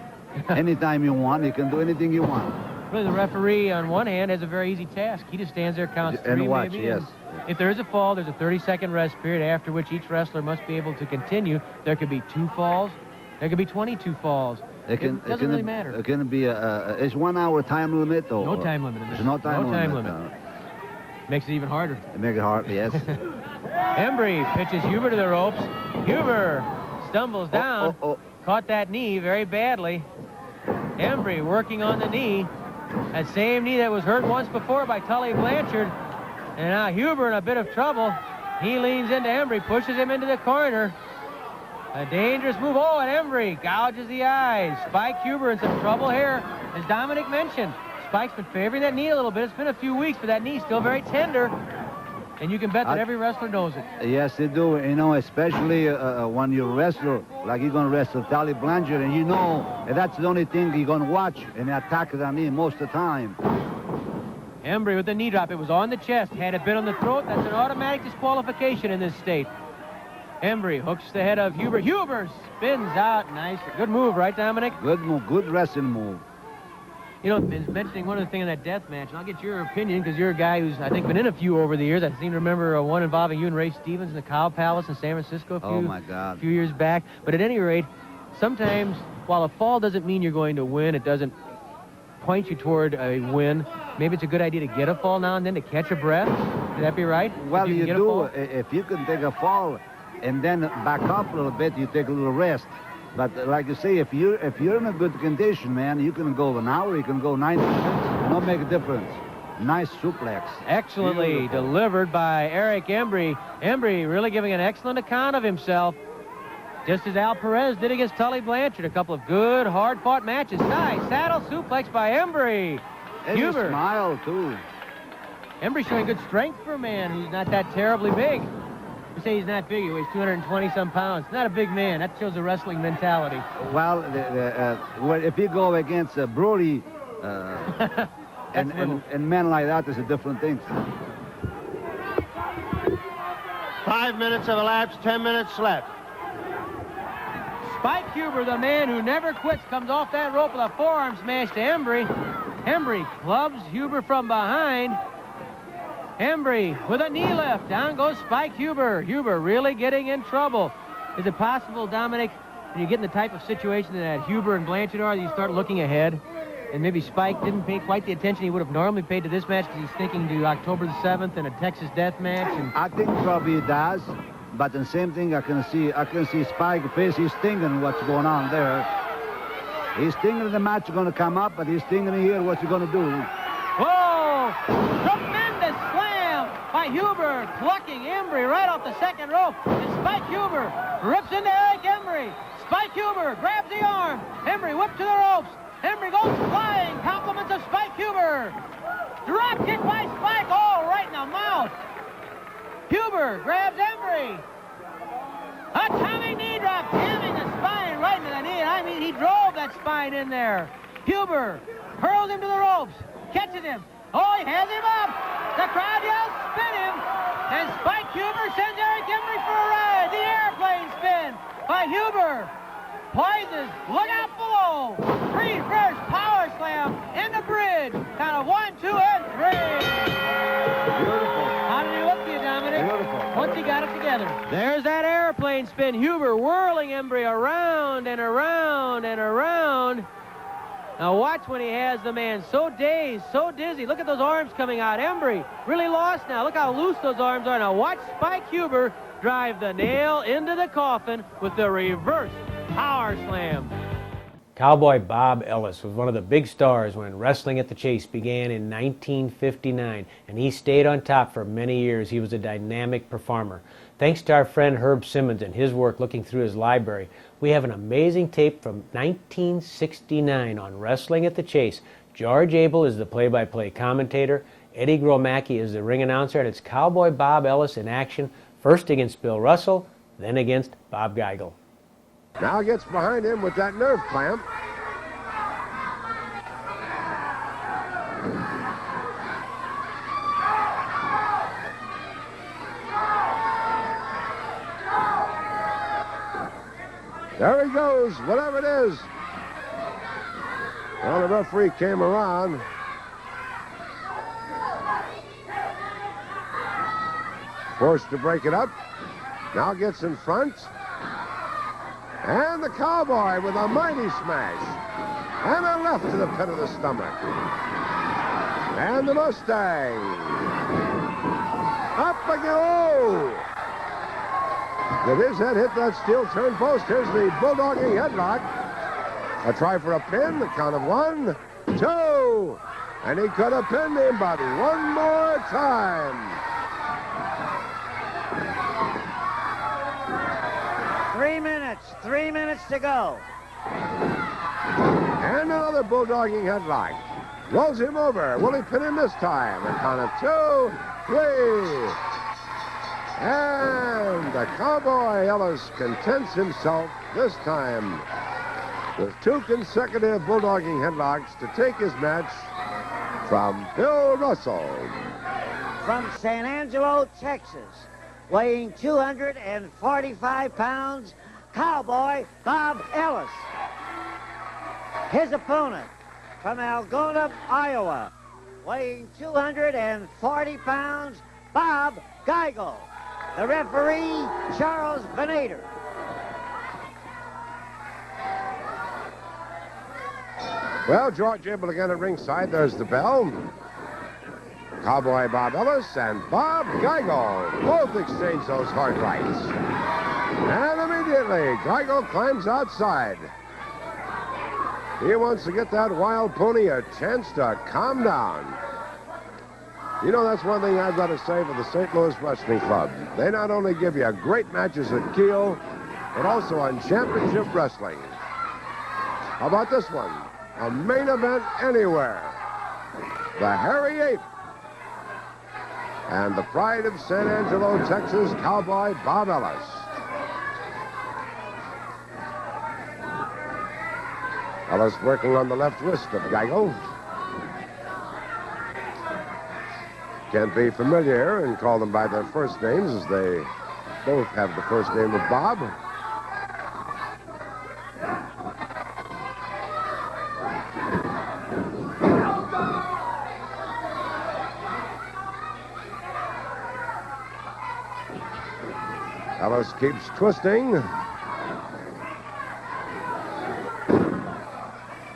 anytime you want. You can do anything you want. Really, the referee, on one hand, has a very easy task. He just stands there, counts three, and watch, maybe. yes. If there is a fall, there's a 30-second rest period after which each wrestler must be able to continue. There could be 2 falls. There could be 22 falls. It doesn't really matter. It can be it's 1 hour time limit or no time limit. There's no time limit. Makes it even harder. It makes it hard, yes. Embry pitches Huber to the ropes. Huber stumbles down. Caught that knee very badly. Embry working on the knee. That same knee that was hurt once before by Tully Blanchard. And now Huber in a bit of trouble. He leans into Embry, pushes him into the corner. A dangerous move. Oh, and Embry gouges the eyes. Spike Huber in some trouble here, as Dominic mentioned. Spike's been favoring that knee a little bit. It's been a few weeks, but that knee's still very tender. And you can bet that every wrestler knows it. Yes, they do. You know, especially when you're a wrestler, like you're going to wrestle Tully Blanchard, and you know that's the only thing you're going to watch, and attack that knee most of the time. Embry with the knee drop. It was on the chest. Had it been on the throat, that's an automatic disqualification in this state. Embry hooks the head of Huber. Huber spins out. Nice. Good move, right, Dominic? Good move. Good wrestling move. You know, mentioning one other thing in that death match, and I'll get your opinion because you're a guy who's, I think, been in a few over the years. I seem to remember one involving you and Ray Stevens in the Cow Palace in San Francisco a few years back. But at any rate, sometimes, while a fall doesn't mean you're going to win, it doesn't point you toward a win. Maybe it's a good idea to get a fall now and then to catch a breath. Would that be right? Well, you do. If you can take a fall and then back up a little bit, you take a little rest. But like you say, if you're in a good condition, man, you can go an hour, you can go 90 minutes, no make a difference. Nice suplex. Excellently Beautiful. delivered by Eric Embry. Embry really giving an excellent account of himself, just as Al Perez did against Tully Blanchard. A couple of good, hard-fought matches. Nice saddle suplex by Embry. And he Huber. smile, too. Embry showing good strength for a man who's not that terribly big. You say he's not big, he weighs 220-some pounds. Not a big man. That shows a wrestling mentality. Well, well, if you go against Brody and men like that, is a different thing. 5 minutes have elapsed, 10 minutes left. Spike Huber, the man who never quits, comes off that rope with a forearm smash to Embry. Embry clubs Huber from behind. Embry with a knee lift. Down goes Spike Huber. Huber really getting in trouble. Is it possible, Dominic, when you get in the type of situation that Huber and Blanchard are, that you start looking ahead? And maybe Spike didn't pay quite the attention he would have normally paid to this match because he's thinking to October the 7th and a Texas death match. And I think probably he does, but the same thing I can see Spike face. He's thinking what's going on there. He's thinking the match is going to come up, but he's thinking here what's he going to do. whoa! Tremendous slam by Huber, plucking Embry right off the second rope. And Spike Huber rips into Eric Embry. Spike Huber grabs the arm. Embry whipped to the ropes. Embry goes flying. Compliments of Spike Huber. Drop kick by Spike. Oh, right in the mouth. Huber grabs Embry. A Tommy knee drop, jamming the spine right into the knee. I mean, he drove that spine in there. Huber hurls him to the ropes, catches him. Oh, he has him up. The crowd yells, spin him. And Spike Huber sends Eric Embry for a ride. The airplane spin by Huber. Poises, look out below. Reverse power slam in the bridge. Count of 1, 2, and 3. Beautiful. How did he look to you, Dominic? Beautiful. Once he got it together. There's that airplane spin. Huber whirling Embry around and around and around. Now watch when he has the man so dazed, so dizzy. Look at those arms coming out. Embry really lost now. Look how loose those arms are. Now watch Spike Huber drive the nail into the coffin with the reverse power slam. Cowboy Bob Ellis was one of the big stars when Wrestling at the Chase began in 1959, and he stayed on top for many years. He was a dynamic performer. Thanks to our friend Herb Simmons and his work looking through his library, we have an amazing tape from 1969 on Wrestling at the Chase. George Abel is the play-by-play commentator, Eddie Gromacki is the ring announcer, and it's Cowboy Bob Ellis in action, first against Bill Russell, then against Bob Geigel. Now gets behind him with that nerve clamp. There he goes, whatever it is. Well, the referee came around. Forced to break it up. Now gets in front. And the Cowboy with a mighty smash. And a left to the pit of the stomach. And the Mustang. Up again. Oh! Did his head hit that steel turn post? Here's the bulldogging headlock. A try for a pin. The count of 1, 2. And he could have pinned him, but one more time. 3 minutes to go. And another bulldogging headlock. Rolls him over. Will he pin him this time? A count of 2, 3. And the Cowboy Ellis contents himself this time with 2 consecutive bulldogging headlocks to take his match from Bill Russell. From San Angelo, Texas, weighing 245 pounds, Cowboy Bob Ellis. His opponent from Algona, Iowa, weighing 240 pounds, Bob Geigel. The referee, Charles Venator. Well, George Abel again at ringside. There's the bell. Cowboy Bob Ellis and Bob Geigel both exchange those hard rights. And immediately Immediately, Geigel climbs outside. He wants to get that wild pony a chance to calm down. You know, that's one thing I've got to say for the St. Louis Wrestling Club. They not only give you great matches at Kiel, but also on championship wrestling. How about this one? A main event anywhere. The Hairy Ape and the pride of San Angelo, Texas, Cowboy Bob Ellis. Ellis working on the left wrist of Geigel. Can't be familiar here and call them by their first names, as they both have the first name of Bob. Ellis keeps twisting.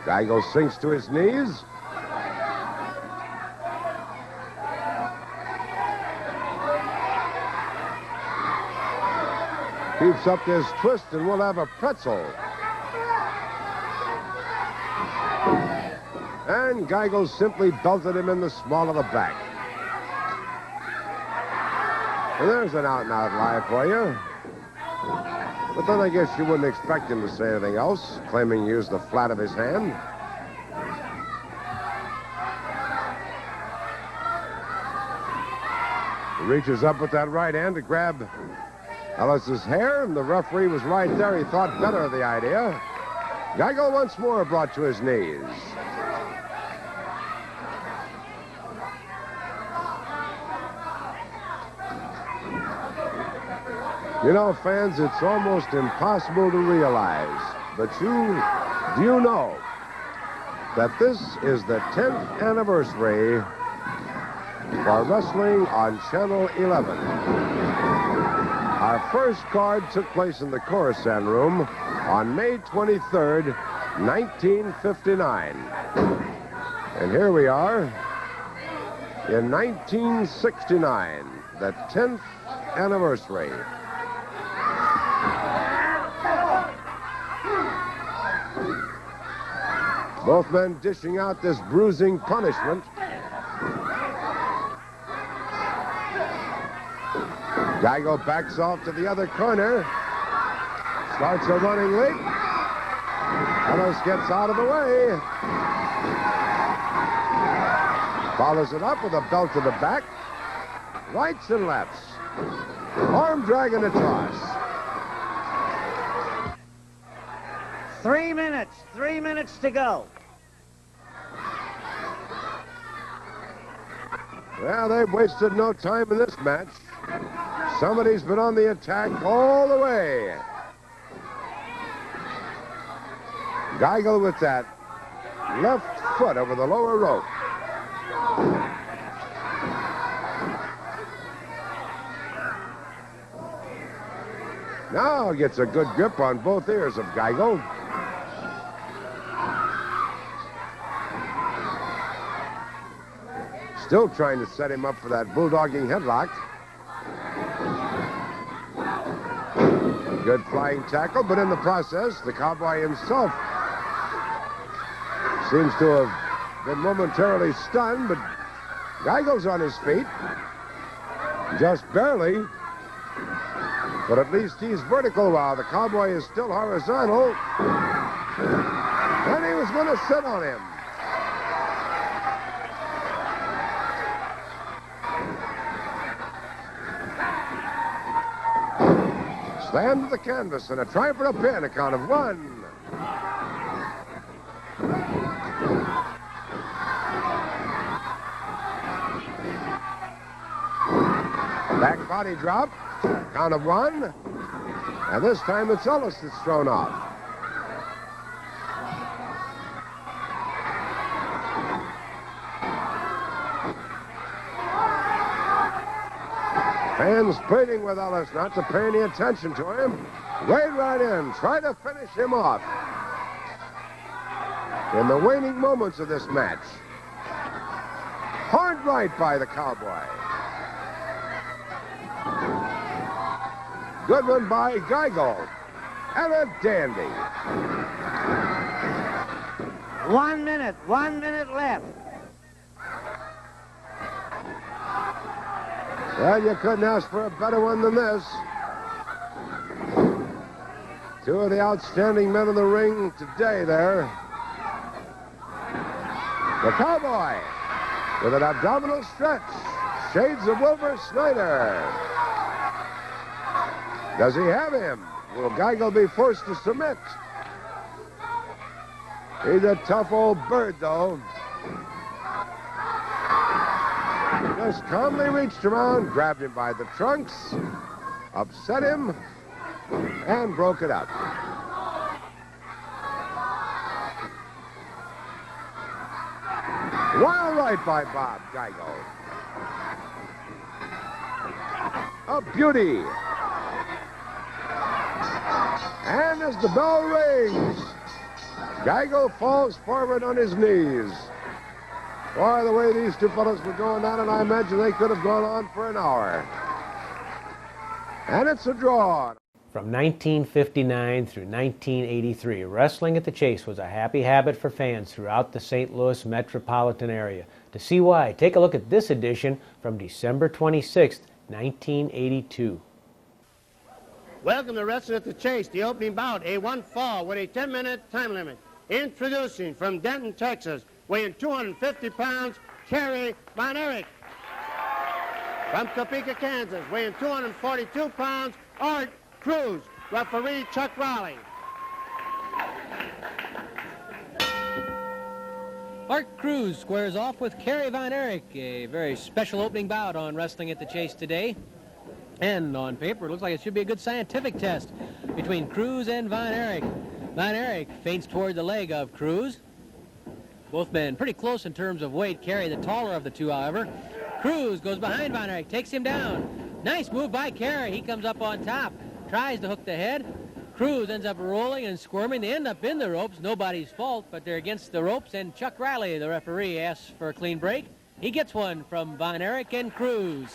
Geigel sinks to his knees. Keeps up this twist and we'll have a pretzel. And Geigel simply belted him in the small of the back. And there's an out-and-out lie for you. But then I guess you wouldn't expect him to say anything else, claiming he used the flat of his hand. He reaches up with that right hand to grab Ellis's hair, and the referee was right there. He thought better of the idea. Geigel once more brought to his knees. You know, fans, it's almost impossible to realize, but do you know that this is the 10th anniversary for wrestling on Channel 11. Our first card took place in the Coruscant Room on May 23rd, 1959. And here we are in 1969, the 10th anniversary. Both men dishing out this bruising punishment. Geigel backs off to the other corner. Starts a running leap. Ellis gets out of the way. Follows it up with a belt to the back. Rights and lefts. Arm drag and a toss. 3 minutes. 3 minutes to go. Well, they've wasted no time in this match. Somebody's been on the attack all the way. Geigel with that left foot over the lower rope. Now gets a good grip on both ears of Geigel. Still trying to set him up for that bulldogging headlock. Good flying tackle, but in the process, the Cowboy himself seems to have been momentarily stunned, but Geigel's on his feet. Just barely. But at least he's vertical while the Cowboy is still horizontal. And he was going to sit on him. Slam to the canvas and a try for a pin, a count of 1. Back body drop, count of 1. And this time it's Ellis that's thrown off. Fans pleading with Ellis not to pay any attention to him. Wade right in, try to finish him off. In the waning moments of this match. Hard right by the Cowboy. Good one by Geigel. and a dandy. 1 minute. 1 minute left. Well, you couldn't ask for a better one than this. Two of the outstanding men in the ring today there. The Cowboy with an abdominal stretch. Shades of Wilbur Snyder. Does he have him? Will Geigel be forced to submit? He's a tough old bird, though. Just calmly reached around, grabbed him by the trunks, upset him, and broke it up. Wild right by Bob Geigel. A beauty. And as the bell rings, Geigel falls forward on his knees. Boy, the way these two fellows were going at it, I imagine they could have gone on for an hour. And it's a draw. From 1959 through 1983, wrestling at the Chase was a happy habit for fans throughout the St. Louis metropolitan area. To see why, take a look at this edition from December 26, 1982. Welcome to Wrestling at the Chase, the opening bout, a one fall with a 10-minute time limit. Introducing from Denton, Texas, weighing 250 pounds, Kerry Von Erich. From Topeka, Kansas, weighing 242 pounds, Art Cruz. Referee Chuck Raleigh. Art Cruz squares off with Kerry Von Erich. A very special opening bout on Wrestling at the Chase today. And on paper, it looks like it should be a good scientific test between Cruz and Von Erich. Von Erich feints toward the leg of Cruz. Both men pretty close in terms of weight. Kerry, the taller of the two, however. Cruz goes behind Von Erich, takes him down. Nice move by Kerry. He comes up on top, tries to hook the head. Cruz ends up rolling and squirming. They end up in the ropes. Nobody's fault, but they're against the ropes. And Chuck Riley, the referee, asks for a clean break. He gets one from Von Erich and Cruz.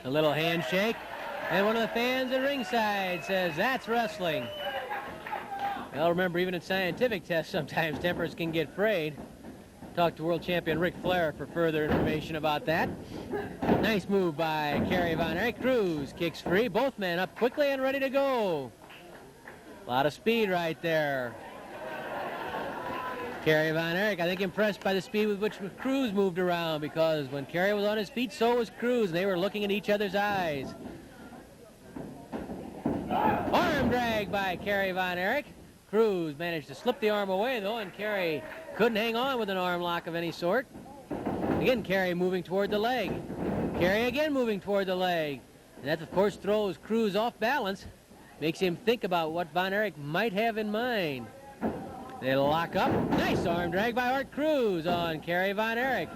A little handshake, and one of the fans at ringside says, "That's wrestling." Well, remember, even in scientific tests, sometimes tempers can get frayed. Talk to world champion Ric Flair for further information about that. Nice move by Kerry Von Erich. Cruz kicks free. Both men up quickly and ready to go. A lot of speed right there. Kerry Von Erich, I think, impressed by the speed with which Cruz moved around, because when Kerry was on his feet, so was Cruz, and they were looking in each other's eyes. Arm drag by Kerry Von Erich. Cruz managed to slip the arm away, though, and Kerry couldn't hang on with an arm lock of any sort. Again, Kerry moving toward the leg. Kerry again moving toward the leg. And that, of course, throws Cruz off balance, makes him think about what Von Erich might have in mind. They lock up. Nice arm drag by Art Cruz on Kerry Von Erich.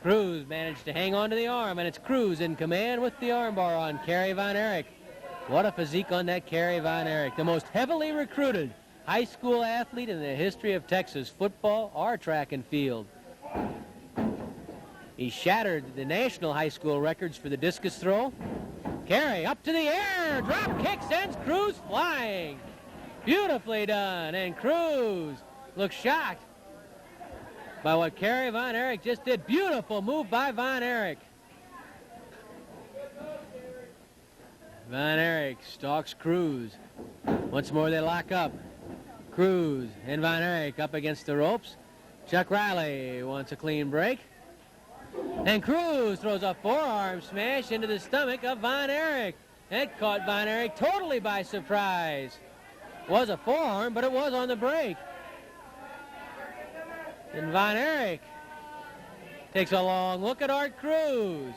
Cruz managed to hang on to the arm, and it's Cruz in command with the armbar on Kerry Von Erich. What a physique on that Kerry Von Erich, the most heavily recruited high school athlete in the history of Texas football or track and field. He shattered the national high school records for the discus throw. Kerry up to the air, drop kick sends Cruz flying. Beautifully done, and Cruz looks shocked by what Kerry Von Erich just did. Beautiful move by Von Erich. Von Erich stalks Cruz. Once more they lock up. Cruz and Von Erich up against the ropes. Chuck Riley wants a clean break. And Cruz throws a forearm smash into the stomach of Von Erich. That caught Von Erich totally by surprise. Was a forearm, but it was on the break. And Von Erich takes a long look at Art Cruz.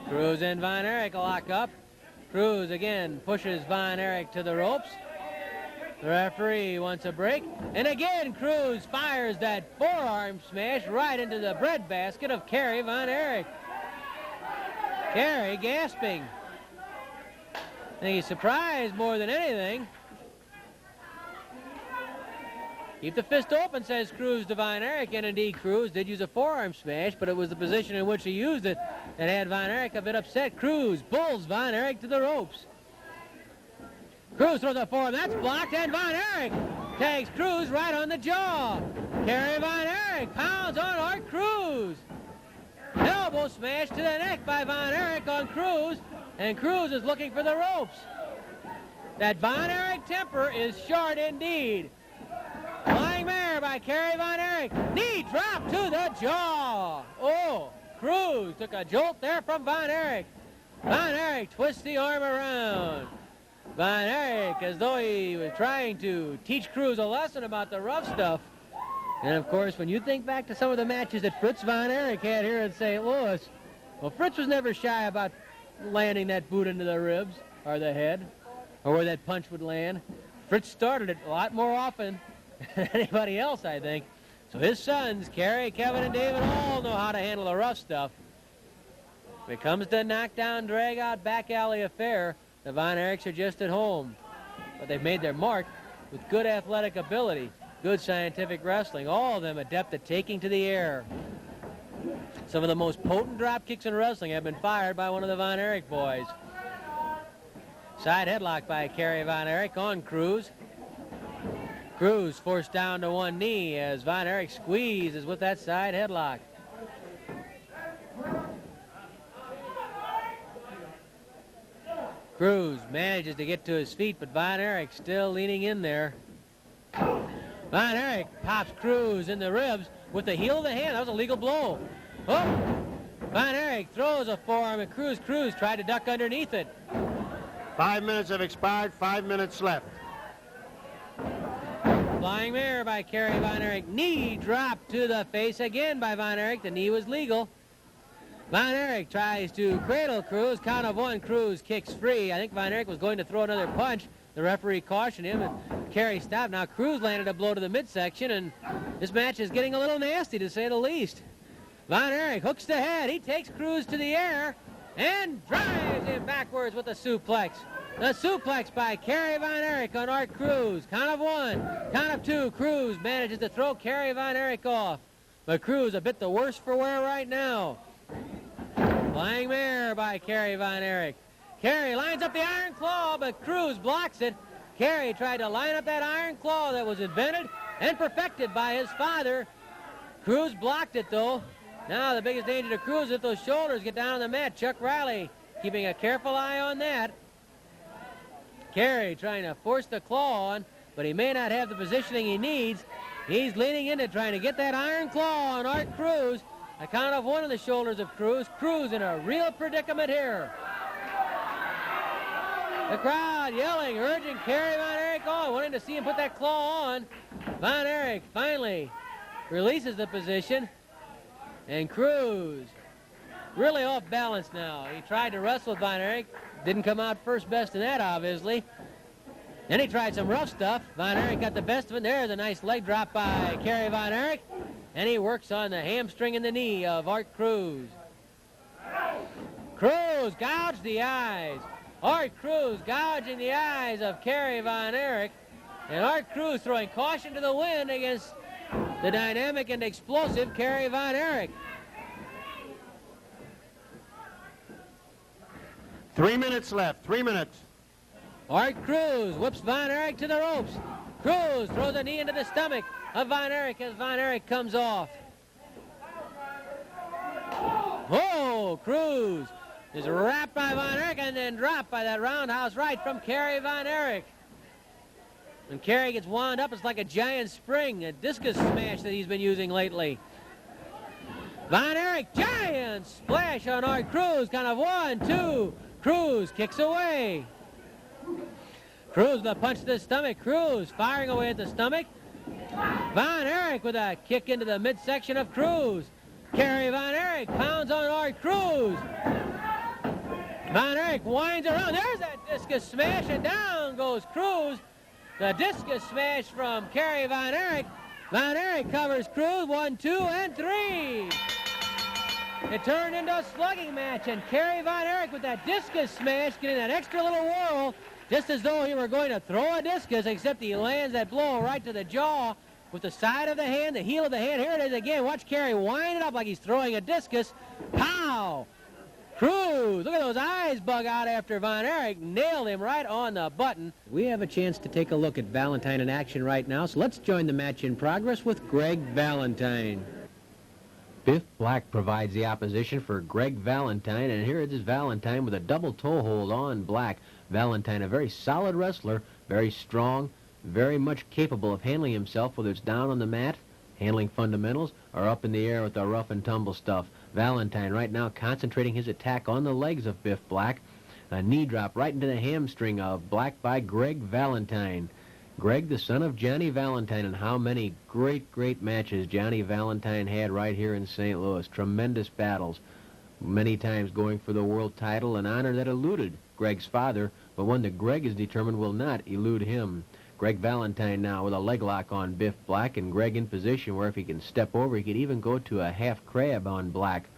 Cruz and Von Erich lock up. Cruz again pushes Von Erich to the ropes. The referee wants a break. And again, Cruz fires that forearm smash right into the breadbasket of Kerry Von Erich. Kerry gasping. I think he's surprised more than anything. Keep the fist open, says Cruz to Von Erich, and indeed Cruz did use a forearm smash, but it was the position in which he used it that had Von Erich a bit upset. Cruz bulls Von Erich to the ropes. Cruz throws a forearm, that's blocked, and Von Erich tags Cruz right on the jaw. Kerry Von Erich pounds on Art Cruz. Elbow smash to the neck by Von Erich on Cruz, and Cruz is looking for the ropes. That Von Erich temper is short indeed. Flying mare by Kerry Von Erich. Knee drop to the jaw. Oh, Cruz took a jolt there from Von Erich. Von Erich twists the arm around. Von Erich, as though he was trying to teach Cruz a lesson about the rough stuff. And of course, when you think back to some of the matches that Fritz Von Erich had here in St. Louis, well, Fritz was never shy about landing that boot into the ribs or the head or where that punch would land. Fritz started it a lot more often than anybody else, I think. So his sons, Kerry, Kevin, and David, all know how to handle the rough stuff. When it comes to knockdown, drag-out, back alley affair, the Von Erichs are just at home. But they've made their mark with good athletic ability, good scientific wrestling, all of them adept at taking to the air. Some of the most potent drop kicks in wrestling have been fired by one of the Von Erich boys. Side headlock by Kerry Von Erich on Cruz. Cruz forced down to one knee as Von Erich squeezes with that side headlock. Cruz manages to get to his feet, but Von Erich still leaning in there. Von Erich pops Cruz in the ribs with the heel of the hand. That was a legal blow. Oh! Von Erich throws a forearm at Cruz. Cruz tried to duck underneath it. 5 minutes have expired, 5 minutes left. Flying mare by Kerry Von Erich. Knee drop to the face again by Von Erich. The knee was legal. Von Erich tries to cradle Cruz. Count of one, Cruz kicks free. I think Von Erich was going to throw another punch. The referee cautioned him, and Kerry stopped. Now Cruz landed a blow to the midsection, and this match is getting a little nasty, to say the least. Von Erich hooks the head. He takes Cruz to the air and drives him backwards with a suplex. The suplex by Kerry Von Erich on Art Cruz. Count of one, count of two. Cruz manages to throw Kerry Von Erich off. But Cruz a bit the worse for wear right now. Flying mare by Kerry Von Erich. Kerry lines up the iron claw, but Cruz blocks it. Kerry tried to line up that iron claw that was invented and perfected by his father. Cruz blocked it, though. Now the biggest danger to Cruz is if those shoulders get down on the mat. Chuck Riley keeping a careful eye on that. Kerry trying to force the claw on, but he may not have the positioning he needs. He's leaning into trying to get that iron claw on Art Cruz. A count of one on the shoulders of Cruz. Cruz in a real predicament here. The crowd yelling, urging Kerry Von Erich on, wanting to see him put that claw on. Von Erich finally releases the position. And Cruz really off balance now. He tried to wrestle with Von Erich. Didn't come out first best in that, obviously. Then he tried some rough stuff. Von Erich got the best of it. There's a nice leg drop by Kerry Von Erich. And he works on the hamstring and the knee of Art Cruz. Cruz gouged the eyes. Art Cruz gouging the eyes of Kerry Von Erich. And Art Cruz throwing caution to the wind against the dynamic and explosive Kerry Von Erich. 3 minutes left, 3 minutes. Art Cruz whips Von Erich to the ropes. Cruz throws a knee into the stomach of Von Erich as Von Erich comes off. Oh, Cruz is wrapped by Von Erich and then dropped by that roundhouse right from Kerry Von Erich. When Kerry gets wound up, it's like a giant spring, a discus smash that he's been using lately. Von Erich, giant splash on Art Cruz. Kind of 1, 2. Cruz kicks away. Cruz with a punch to the stomach. Cruz firing away at the stomach. Von Erich with a kick into the midsection of Cruz. Kerry Von Erich pounds on Art Cruz. Von Erich winds around. There's that discus smash, and down goes Cruz. The discus smash from Kerry Von Erich. Von Erich covers Cruz. 1, 2, and 3. It turned into a slugging match, and Kerry Von Erich with that discus smash getting that extra little whirl, just as though he were going to throw a discus, except he lands that blow right to the jaw with the side of the hand, the heel of the hand. Here it is again. Watch Kerry wind it up like he's throwing a discus. Pow! Cruz, look at those eyes bug out after Von Erich. Nailed him right on the button. We have a chance to take a look at Valentine in action right now, so let's join the match in progress with Greg Valentine. Biff Black provides the opposition for Greg Valentine, and here it is Valentine with a double toe hold on Black. Valentine, a very solid wrestler, very strong, very much capable of handling himself, whether it's down on the mat, handling fundamentals, or up in the air with the rough and tumble stuff. Valentine right now concentrating his attack on the legs of Biff Black. A knee drop right into the hamstring of Black by Greg Valentine. Greg, the son of Johnny Valentine, and how many great matches Johnny Valentine had right here in St. Louis. Tremendous battles, many times going for the world title, an honor that eluded Greg's father, but one that Greg is determined will not elude him. Greg Valentine now with a leg lock on Biff Black, and Greg in position where if he can step over, he could even go to a half crab on Black.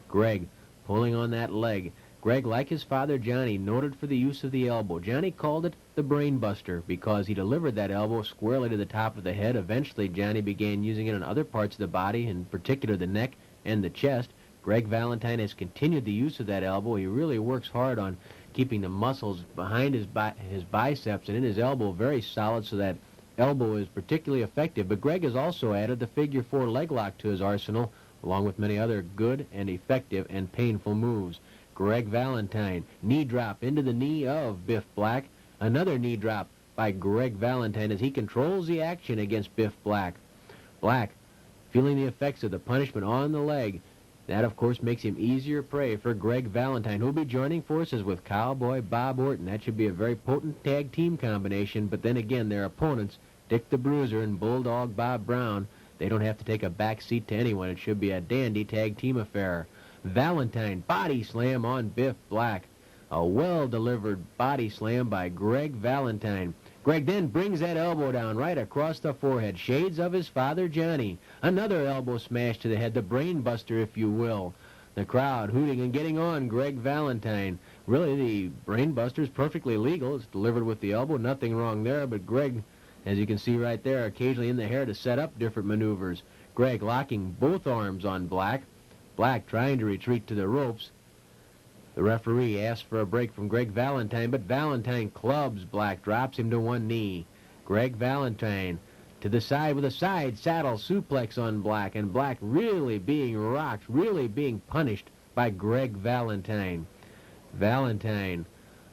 Greg pulling on that leg. Greg, like his father Johnny, noted for the use of the elbow. Johnny called it the brain buster because he delivered that elbow squarely to the top of the head. Eventually, Johnny began using it on other parts of the body, in particular the neck and the chest. Greg Valentine has continued the use of that elbow. He really works hard on keeping the muscles behind his biceps and in his elbow very solid so that elbow is particularly effective. But Greg has also added the figure 4 leg lock to his arsenal, along with many other good and effective and painful moves. Greg Valentine, knee drop into the knee of Biff Black. Another knee drop by Greg Valentine as he controls the action against Biff Black. Black feeling the effects of the punishment on the leg. That, of course, makes him easier prey for Greg Valentine, who'll be joining forces with Cowboy Bob Orton. That should be a very potent tag team combination, but then again, their opponents, Dick the Bruiser and Bulldog Bob Brown, they don't have to take a back seat to anyone. It should be a dandy tag team affair. Valentine, body slam on Biff Black. A well-delivered body slam by Greg Valentine. Greg then brings that elbow down right across the forehead, shades of his father Johnny. Another elbow smash to the head, the brain buster, if you will. The crowd hooting and getting on Greg Valentine. Really, the brain buster is perfectly legal. It's delivered with the elbow, nothing wrong there, but Greg, as you can see right there, occasionally in the hair to set up different maneuvers. Greg locking both arms on Black. Black trying to retreat to the ropes. The referee asks for a break from Greg Valentine, but Valentine clubs Black, drops him to one knee. Greg Valentine to the side with a side saddle suplex on Black, and Black really being rocked, really being punished by Greg Valentine. Valentine,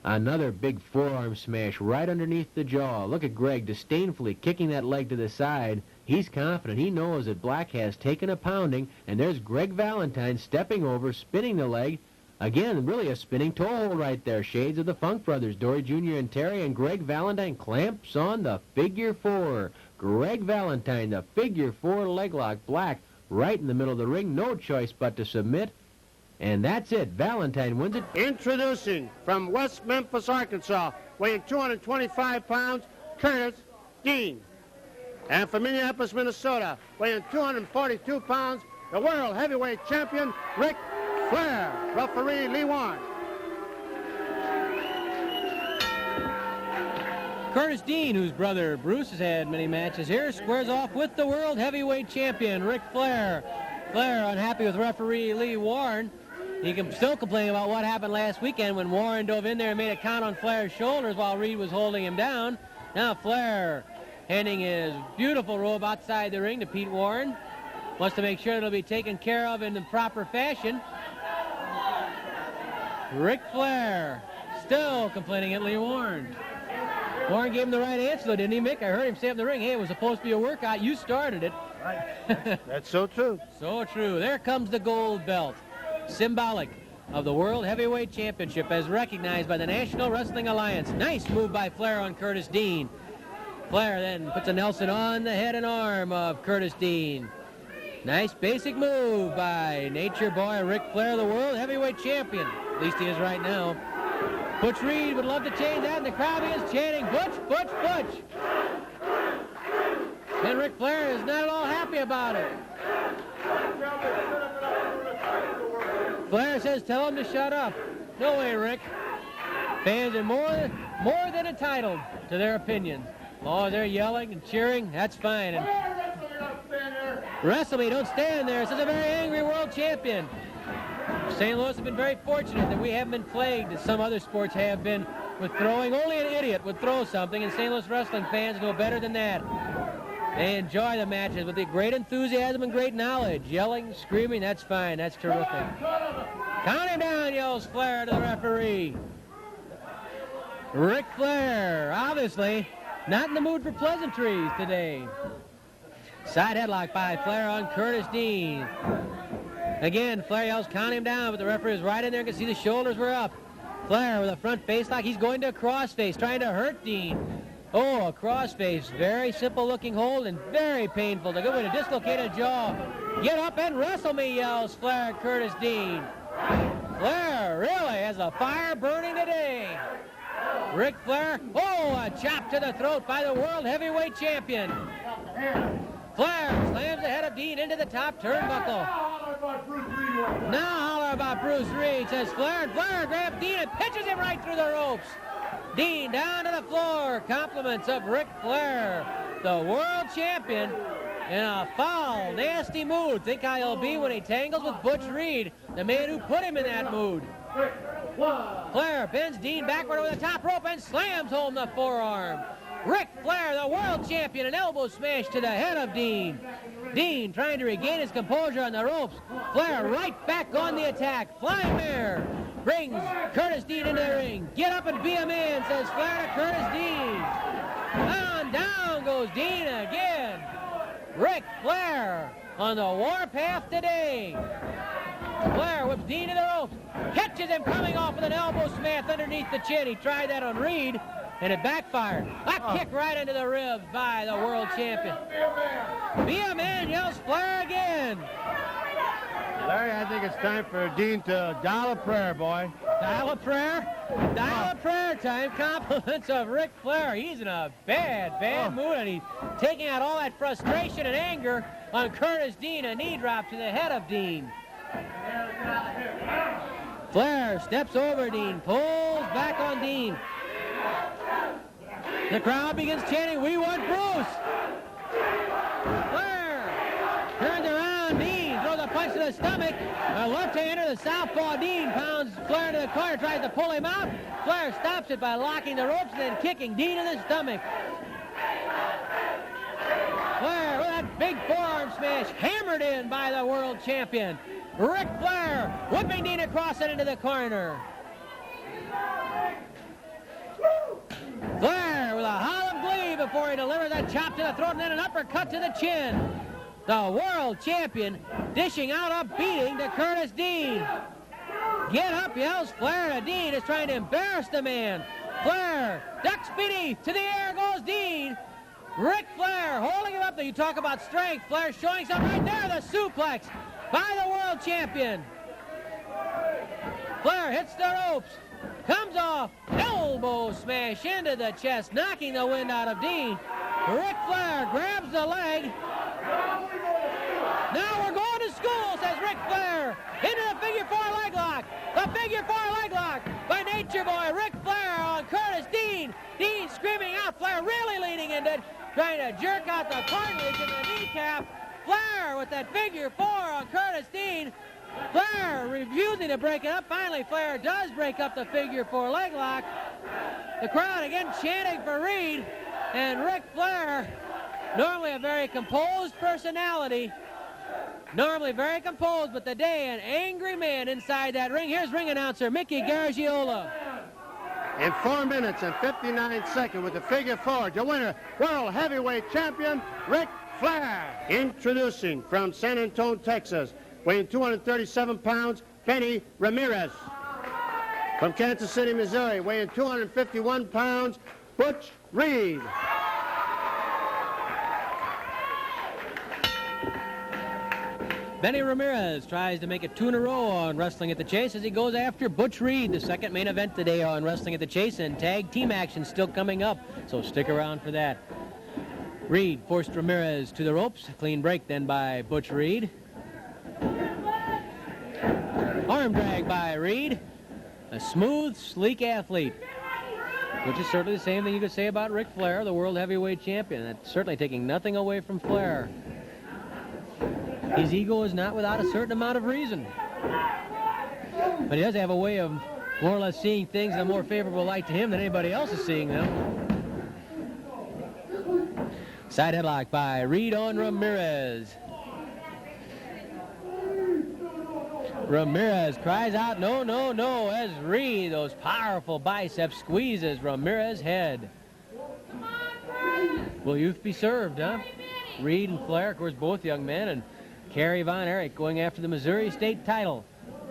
another big forearm smash right underneath the jaw. Look at Greg disdainfully kicking that leg to the side. He's confident. He knows that Black has taken a pounding, and there's Greg Valentine stepping over, spinning the leg. Again, really a spinning toe hold right there. Shades of the Funk Brothers, Dory Jr. and Terry, and Greg Valentine clamps on the figure 4. Greg Valentine, the figure 4 leg lock. Black right in the middle of the ring. No choice but to submit. And that's it. Valentine wins it. Introducing from West Memphis, Arkansas, weighing 225 pounds, Curtis Dean. And from Minneapolis, Minnesota, weighing 242 pounds, the world heavyweight champion, Ric Flair. Referee Lee Warren. Curtis Dean, whose brother Bruce has had many matches here, squares off with the world heavyweight champion, Ric Flair. Flair unhappy with referee Lee Warren. He can still complain about what happened last weekend when Warren dove in there and made a count on Flair's shoulders while Reed was holding him down. Now Flair handing his beautiful robe outside the ring to Pete Warren. Wants to make sure it'll be taken care of in the proper fashion. Ric Flair still complaining at Lee Warren. Warren gave him the right answer, though, didn't he, Mick? I heard him say up in the ring, hey, it was supposed to be a workout. You started it. Right. That's so true. So true. There comes the gold belt, symbolic of the World Heavyweight Championship as recognized by the National Wrestling Alliance. Nice move by Flair on Curtis Dean. Flair then puts a Nelson on the head and arm of Curtis Dean. Nice basic move by Nature Boy Ric Flair, the World Heavyweight Champion. At least he is right now. Butch Reed would love to change that, and the crowd is chanting, Butch, Butch, Butch. And Ric Flair is not at all happy about it. Flair says, tell him to shut up. No way, Rick. Fans are more than entitled to their opinions. As long as they're yelling and cheering, that's fine. And Wrestle me, don't stand there. This is a very angry world champion. St. Louis has been very fortunate that we haven't been plagued, as some other sports have been, with throwing. Only an idiot would throw something, and St. Louis wrestling fans know better than that. They enjoy the matches with the great enthusiasm and great knowledge. Yelling, screaming, that's fine. That's terrific. Count him down, yells Flair to the referee. Ric Flair, obviously, not in the mood for pleasantries today. Side headlock by Flair on Curtis Dean. Again, Flair yells, count him down, but the referee is right in there. You can see the shoulders were up. Flair with a front face lock. He's going to a crossface, trying to hurt Dean. Oh, a crossface. Very simple-looking hold and very painful. A good way to dislocate a jaw. Get up and wrestle me, yells Flair at Curtis Dean. Flair really has a fire burning today. Ric Flair, oh, a chop to the throat by the World Heavyweight Champion. Flair slams the head of Dean into the top turnbuckle. Now holler about Bruce Reed, says Flair, and Flair grabs Dean and pitches him right through the ropes. Dean down to the floor. Compliments of Ric Flair, the world champion, in a foul, nasty mood. Think how he'll be when he tangles with Butch Reed, the man who put him in that mood. Flair bends Dean backward over the top rope and slams home the forearm. Ric Flair, the world champion, an elbow smash to the head of Dean. Dean trying to regain his composure on the ropes. Flair right back on the attack. Flying mare brings Curtis Dean into the ring. Get up and be a man, says Flair to Curtis Dean. Down goes Dean again. Ric Flair on the warpath today. Flair whips Dean to the ropes. Catches him coming off with an elbow smash underneath the chin. He tried that on Reed, and it backfired. A kick right into the ribs by the world champion. Be a man, yells Flair again. Larry, I think it's time for Dean to dial a prayer, boy. Dial a prayer? Dial a prayer time. Compliments of Ric Flair. He's in a bad mood, and he's taking out all that frustration and anger on Curtis Dean. A knee drop to the head of Dean. Flair steps over Dean, pulls back on Dean. The crowd begins chanting, "We want Bruce!" Flair turns around, Dean throws a punch to the stomach. A left-hander, the southpaw Dean pounds Flair to the corner, tries to pull him out. Flair stops it by locking the ropes and then kicking Dean in the stomach. Flair with that big forearm smash hammered in by the world champion. Ric Flair whipping Dean across it into the corner. Flair with a howl of glee before he delivers that chop to the throat and then an uppercut to the chin. The world champion dishing out a beating to Curtis Dean. Get up, yells Flair to Dean, is trying to embarrass the man. Flair ducks beneath, to the air goes Dean. Ric Flair holding him up. You talk about strength. Flair showing something right there, the suplex by the world champion. Flair hits the ropes, comes off, elbow smash into the chest, knocking the wind out of Dean. Ric Flair grabs the leg. Now we're going to school, says Ric Flair, into the figure four leg lock. The figure four leg lock by Nature Boy. Ric Flair on Curtis Dean. Dean screaming out. Flair really leaning into it, trying to jerk out the cartilage in the kneecap. Flair with that figure four on Curtis Dean. Flair refusing to break it up. Finally, Flair does break up the figure four leg lock. The crowd again chanting for Reed. And Ric Flair, normally a very composed personality, normally very composed, but today an angry man inside that ring. Here's ring announcer Mickey Garagiola. In 4 minutes and 59 seconds with the figure four, the winner, World Heavyweight Champion, Ric Flair. Introducing from San Antonio, Texas, weighing 237 pounds, Benny Ramirez. From Kansas City, Missouri, weighing 251 pounds, Butch Reed. Benny Ramirez tries to make it 2 in a row on Wrestling at the Chase as he goes after Butch Reed, the second main event today on Wrestling at the Chase, and tag team action still coming up, so stick around for that. Reed forced Ramirez to the ropes. Clean break then by Butch Reed. Arm drag by Reed. A smooth, sleek athlete, which is certainly the same thing you could say about Ric Flair, the World Heavyweight Champion. That's certainly taking nothing away from Flair. His ego is not without a certain amount of reason. But he does have a way of more or less seeing things in a more favorable light to him than anybody else is seeing them. Side headlock by Reed on Ramirez. Ramirez cries out, no, no, no, as Reed, those powerful biceps, squeezes Ramirez's head. Will youth be served, huh? Reed and Flair, of course, both young men, and Kerry Von Erich going after the Missouri State title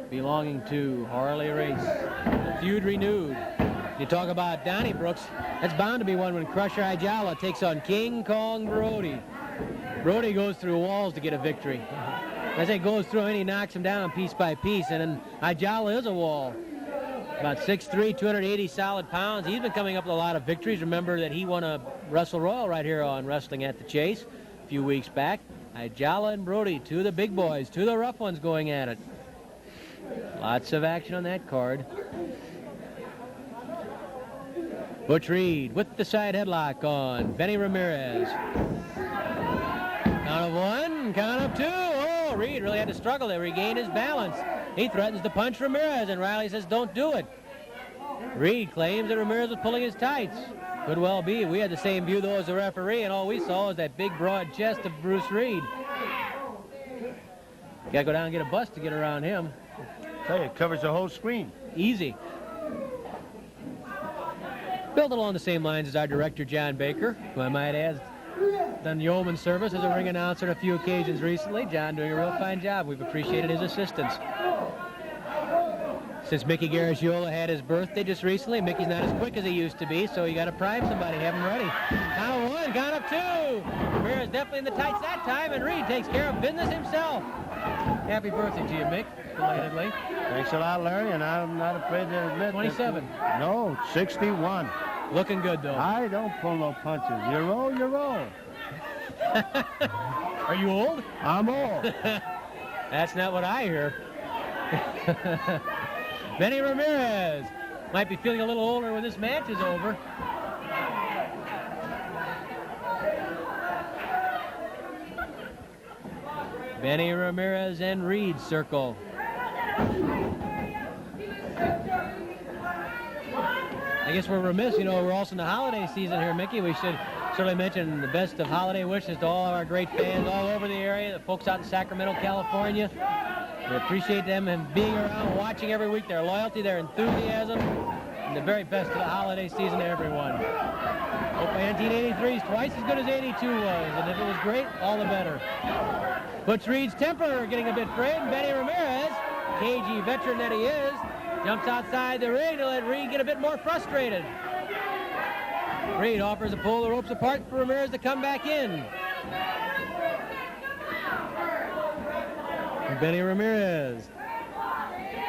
belonging to Harley Race. The feud renewed. You talk about Donnie Brooks, that's bound to be one when Crusher Ayala takes on King Kong Brody. Brody goes through walls to get a victory. As he goes through and he knocks him down piece by piece, and then Ayala is a wall. About 6'3", 280 solid pounds. He's been coming up with a lot of victories. Remember that he won a Wrestle Royal right here on Wrestling at the Chase a few weeks back. Ayala and Brody, two of the big boys, two of the rough ones going at it. Lots of action on that card. Butch Reed with the side headlock on Benny Ramirez. Count of one, count of two. Oh, Reed really had to struggle to regain his balance. He threatens to punch Ramirez, and Riley says, don't do it. Reed claims that Ramirez was pulling his tights. Could well be. We had the same view, though, as the referee, and all we saw was that big, broad chest of Bruce Reed. Got to go down and get a bus to get around him. Tell you, it covers the whole screen. Easy. Built along the same lines as our director, John Baker, who I might add done yeoman service as a ring announcer on a few occasions recently. John doing a real fine job. We've appreciated his assistance. Since Mickey Garagiola had his birthday just recently, Mickey's not as quick as he used to be, so you got to prime somebody, have him ready. Count of one, count of two. Ramirez definitely in the tights that time, and Reed takes care of business himself. Happy birthday to you, Mick, belatedly. Thanks a lot, Larry, and I'm not afraid to admit 27. No, 61. Looking good, though. I don't pull no punches. You roll, you roll. Are you old? I'm old. That's not what I hear. Benny Ramirez might be feeling a little older when this match is over. Benny Ramirez and Reed circle. I guess we're remiss, you know, we're also in the holiday season here, Mickey. We should certainly mention the best of holiday wishes to all of our great fans all over the area, the folks out in Sacramento, California. We appreciate them and being around, watching every week, their loyalty, their enthusiasm, and the very best of the holiday season to everyone. Hope 1983 is twice as good as 82 was, and if it was great, all the better. Butch Reed's temper getting a bit frayed, and Benny Ramirez, cagey veteran that he is, jumps outside the ring to let Reed get a bit more frustrated. Reed offers to pull the ropes apart for Ramirez to come back in. Benny Ramirez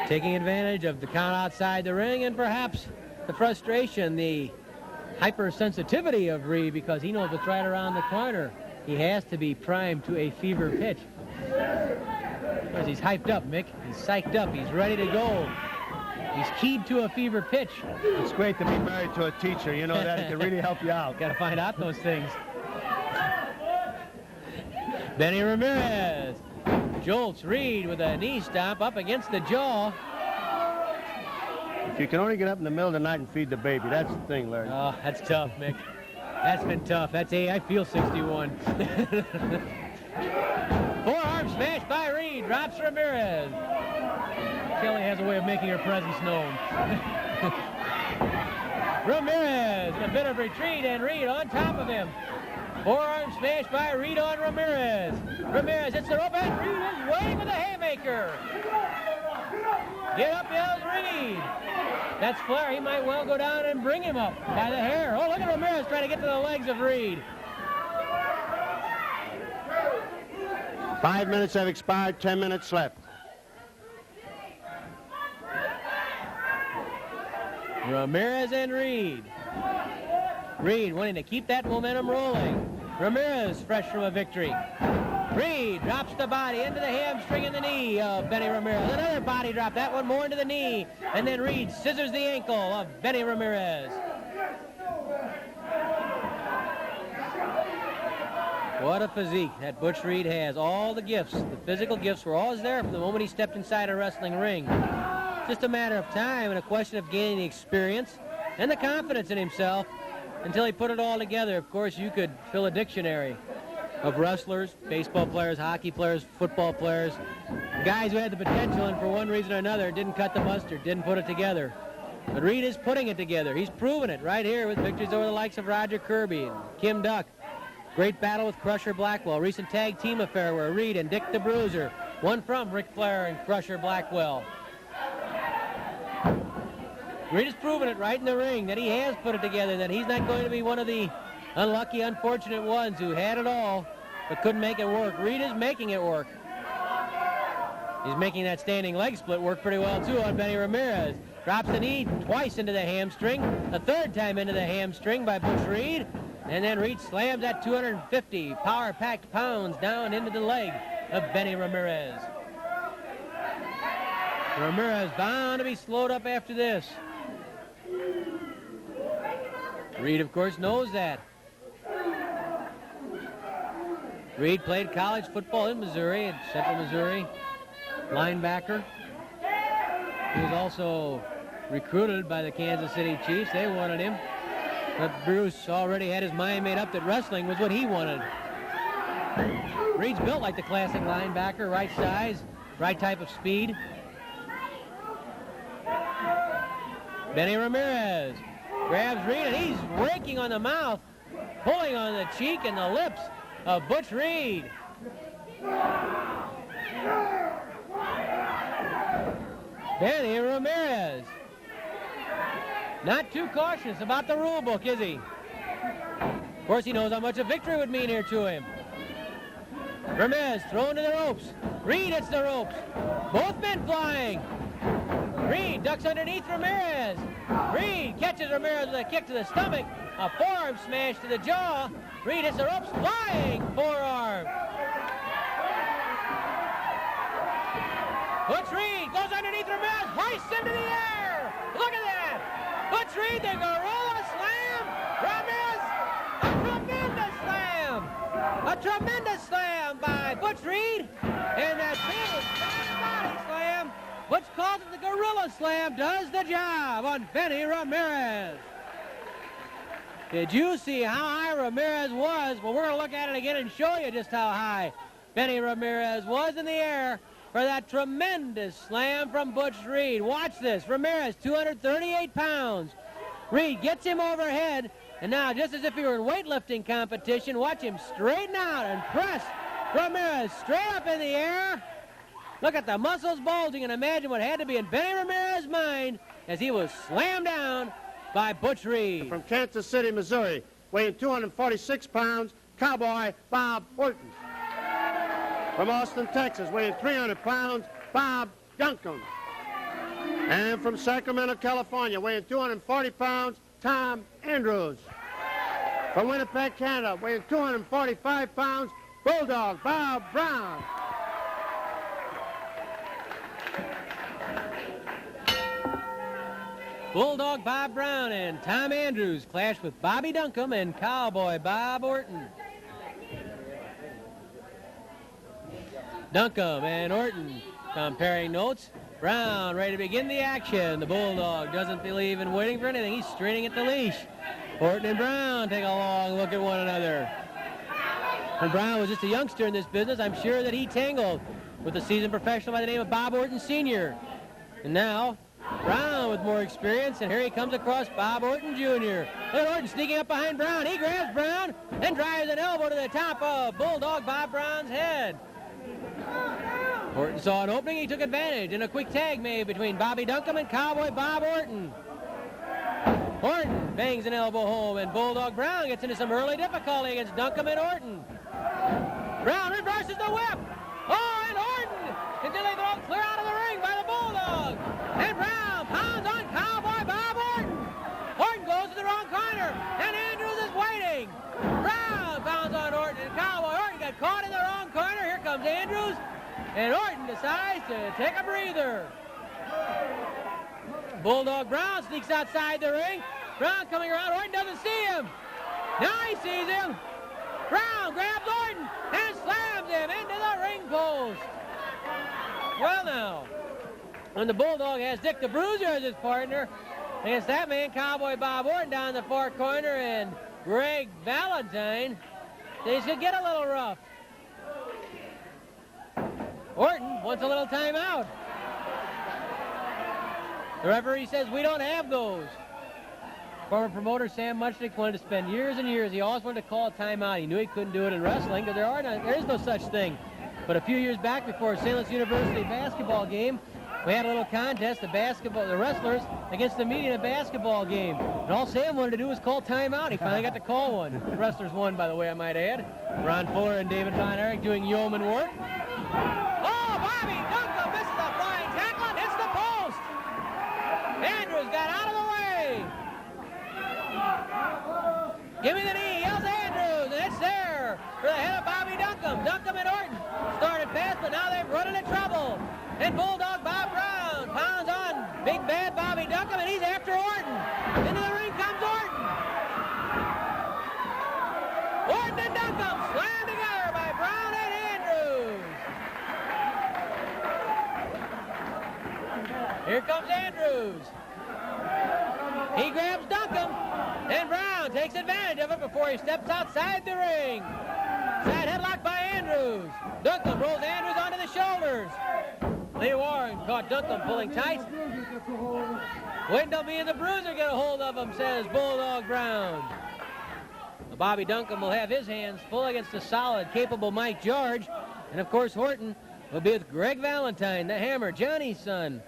taking advantage of the count outside the ring and perhaps the frustration, the hypersensitivity of Reed, because he knows what's right around the corner. He has to be primed to a fever pitch. Because he's hyped up, Mick. He's psyched up. He's ready to go. He's keyed to a fever pitch. It's great to be married to a teacher. You know that. It can really help you out. Got to find out those things. Benny Ramirez jolts Reed with a knee stomp up against the jaw. If you can only get up in the middle of the night and feed the baby, that's the thing, Larry. Oh, that's tough, Mick. That's been tough. That's I feel 61. Forearm smash by Reed. Drops Ramirez. Kelly has a way of making her presence known. Ramirez in a bit of retreat, and Reed on top of him. Forearm smash by Reed on Ramirez. Ramirez hits the rope, and Reed is waiting with a haymaker. Get up, yells Reed. That's Flair. He might well go down and bring him up by the hair. Oh, look at Ramirez trying to get to the legs of Reed. 5 minutes have expired, 10 minutes left. Ramirez and Reed. Reed wanting to keep that momentum rolling. Ramirez fresh from a victory. Reed drops the body into the hamstring and the knee of Benny Ramirez. Another body drop, that one more into the knee. And then Reed scissors the ankle of Benny Ramirez. What a physique that Butch Reed has. All the gifts, the physical gifts were always there from the moment he stepped inside a wrestling ring. Just a matter of time and a question of gaining the experience and the confidence in himself until he put it all together. Of course, you could fill a dictionary of wrestlers, baseball players, hockey players, football players, guys who had the potential and for one reason or another didn't cut the mustard, didn't put it together. But Reed is putting it together. He's proven it right here with victories over the likes of Roger Kirby and Kim Duck. Great battle with Crusher Blackwell. Recent tag team affair where Reed and Dick the Bruiser won from Ric Flair and Crusher Blackwell. Reed has proven it right in the ring that he has put it together, that he's not going to be one of the unlucky, unfortunate ones who had it all but couldn't make it work. Reed is making it work. He's making that standing leg split work pretty well, too, on Benny Ramirez. Drops the knee twice into the hamstring, a third time into the hamstring by Butch Reed, and then Reed slams that 250 power-packed pounds down into the leg of Benny Ramirez. Ramirez bound to be slowed up after this. Reed, of course, knows that. Reed played college football in Missouri, at Central Missouri, linebacker. He was also recruited by the Kansas City Chiefs. They wanted him. But Bruce already had his mind made up that wrestling was what he wanted. Reed's built like the classic linebacker, right size, right type of speed. Benny Ramirez grabs Reed, and he's raking on the mouth, pulling on the cheek and the lips of Butch Reed. Benny Ramirez. Not too cautious about the rule book, is he? Of course, he knows how much a victory would mean here to him. Ramirez thrown to the ropes. Reed hits the ropes. Both men flying. Reed ducks underneath Ramirez. Reed catches Ramirez with a kick to the stomach. A forearm smash to the jaw. Reed hits the ropes. Flying forearm. Butch Reed goes underneath Ramirez. Hoists him to the air. Look at that. Butch Reed, the gorilla slam. Ramirez, a tremendous slam. A tremendous slam by Butch Reed. And that big body slam, Butch calls it the gorilla slam, does the job on Benny Ramirez. Did you see how high Ramirez was? Well, we're going to look at it again and show you just how high Benny Ramirez was in the air for that tremendous slam from Butch Reed. Watch this. Ramirez, 238 pounds. Reed gets him overhead, and now just as if he were in weightlifting competition, watch him straighten out and press Ramirez straight up in the air. Look at the muscles bulging, and imagine what had to be in Benny Ramirez's mind as he was slammed down by Butch Reed. From Kansas City, Missouri, weighing 246 pounds, Cowboy Bob Orton. From Austin, Texas, weighing 300 pounds, Bob Duncombe. And from Sacramento, California, weighing 240 pounds, Tom Andrews. From Winnipeg, Canada, weighing 245 pounds, Bulldog Bob Brown. Bulldog Bob Brown and Tom Andrews clashed with Bobby Duncombe and Cowboy Bob Orton. Duncombe and Orton comparing notes. Brown ready to begin the action. The Bulldog doesn't believe in waiting for anything. He's straining at the leash. Orton and Brown take a long look at one another. When Brown was just a youngster in this business, I'm sure that he tangled with a seasoned professional by the name of Bob Orton Sr. And now, Brown with more experience, and here he comes across Bob Orton Jr. Look at Orton sneaking up behind Brown. He grabs Brown and drives an elbow to the top of Bulldog Bob Brown's head. Orton saw an opening, he took advantage, and a quick tag made between Bobby Duncombe and Cowboy Bob Orton. Orton bangs an elbow home, and Bulldog Brown gets into some early difficulty against Duncombe and Orton. Brown reverses the whip. Oh, and Orton until they throw clear out of the ring by the Bulldog. And Brown pounds on Cowboy Bob Orton. Orton goes to the wrong corner, and Andrews is waiting. Brown pounds on Orton, and Cowboy Orton got caught in the wrong corner. Here comes Andrews, and Orton decides to take a breather. Bulldog Brown sneaks outside the ring. Brown coming around. Orton doesn't see him. Now he sees him. Brown grabs Orton and slams him into the ring post. Well now, when the Bulldog has Dick the Bruiser as his partner, against that man, Cowboy Bob Orton down in the far corner and Greg Valentine, they should get a little rough. Orton wants a little timeout. The referee says we don't have those. Former promoter Sam Muchnick wanted to spend years and years. He always wanted to call a timeout. He knew he couldn't do it in wrestling because there is no such thing. But a few years back, before a St. Louis University basketball game, we had a little contest, the wrestlers against the media in a basketball game. And all Sam wanted to do was call timeout. He finally got to call one. The wrestlers won, by the way, I might add. Ron Fuller and David Von Erich doing yeoman work. Oh, Bobby Duncan misses a flying tackle and hits the post. Andrews got out of the way. Give me the knee, yells Andrews, and it's there for the head of Bobby Duncombe. Duncombe and Orton started fast, but now they've run into trouble. And Bulldog Bob Brown pounds on big bad Bobby Duncombe, and he's after Orton. Into the ring comes Orton. Orton and Duncombe slammed together by Brown and Andrews. Here comes Andrews. He grabs Duncombe, and Brown takes advantage of it before he steps outside the ring. Side headlock by Andrews. Duncombe rolls Andrews onto the shoulders. Lee Warren caught Duncombe pulling tight. Wait until me and the Bruiser get a hold of him, says Bulldog Brown. Bobby Duncombe will have his hands full against the solid, capable Mike George. And of course, Orton will be with Greg Valentine, the Hammer, Johnny's son,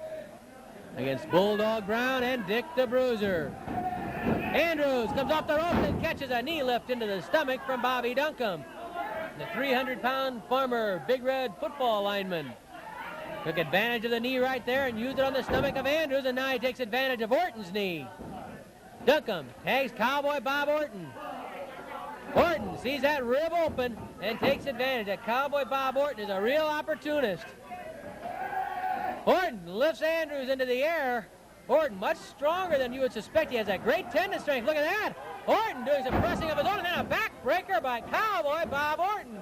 against Bulldog Brown and Dick the Bruiser. Andrews comes off the ropes and catches a knee lift into the stomach from Bobby Duncombe. The 300-pound former Big Red football lineman took advantage of the knee right there and used it on the stomach of Andrews, and now he takes advantage of Orton's knee. Duncombe tags Cowboy Bob Orton. Orton sees that rib open and takes advantage. That Cowboy Bob Orton is a real opportunist. Orton lifts Andrews into the air. Orton much stronger than you would suspect. He has that great tendon strength. Look at that. Orton doing some pressing of his own, and then a backbreaker by Cowboy Bob Orton.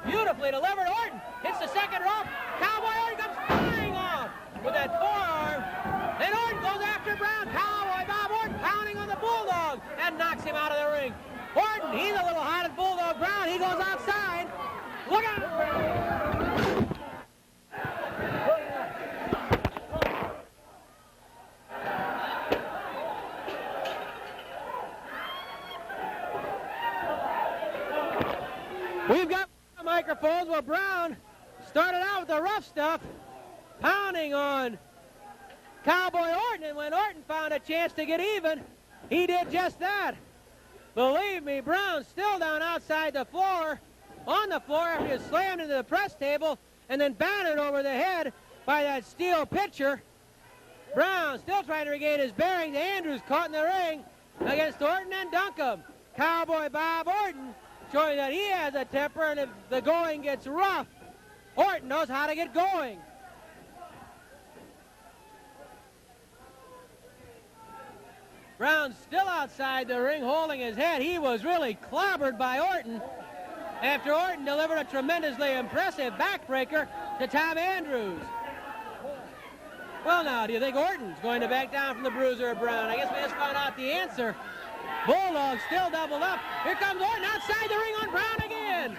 Beautifully delivered. Orton hits the second rope. Cowboy Orton comes flying off with that forearm. And Orton goes after Brown. Cowboy Bob Orton pounding on the Bulldog and knocks him out of the ring. Orton, he's a little hot at Bulldog Brown. He goes outside. Look out. We've got microphones. Well, Brown started out with the rough stuff, pounding on Cowboy Orton, and when Orton found a chance to get even, he did just that. Believe me, Brown's still down outside the floor, on the floor after he was slammed into the press table and then battered over the head by that steel pitcher. Brown still trying to regain his bearings. Andrews caught in the ring against Orton and Duncombe. Cowboy Bob Orton showing that he has a temper, and if the going gets rough, Orton knows how to get going. Brown's still outside the ring holding his head. He was really clobbered by Orton after Orton delivered a tremendously impressive backbreaker to Tom Andrews. Well, now, do you think Orton's going to back down from the Bruiser or Brown? I guess we just found out the answer. Bulldog still doubled up. Here comes Orton outside the ring on Brown again.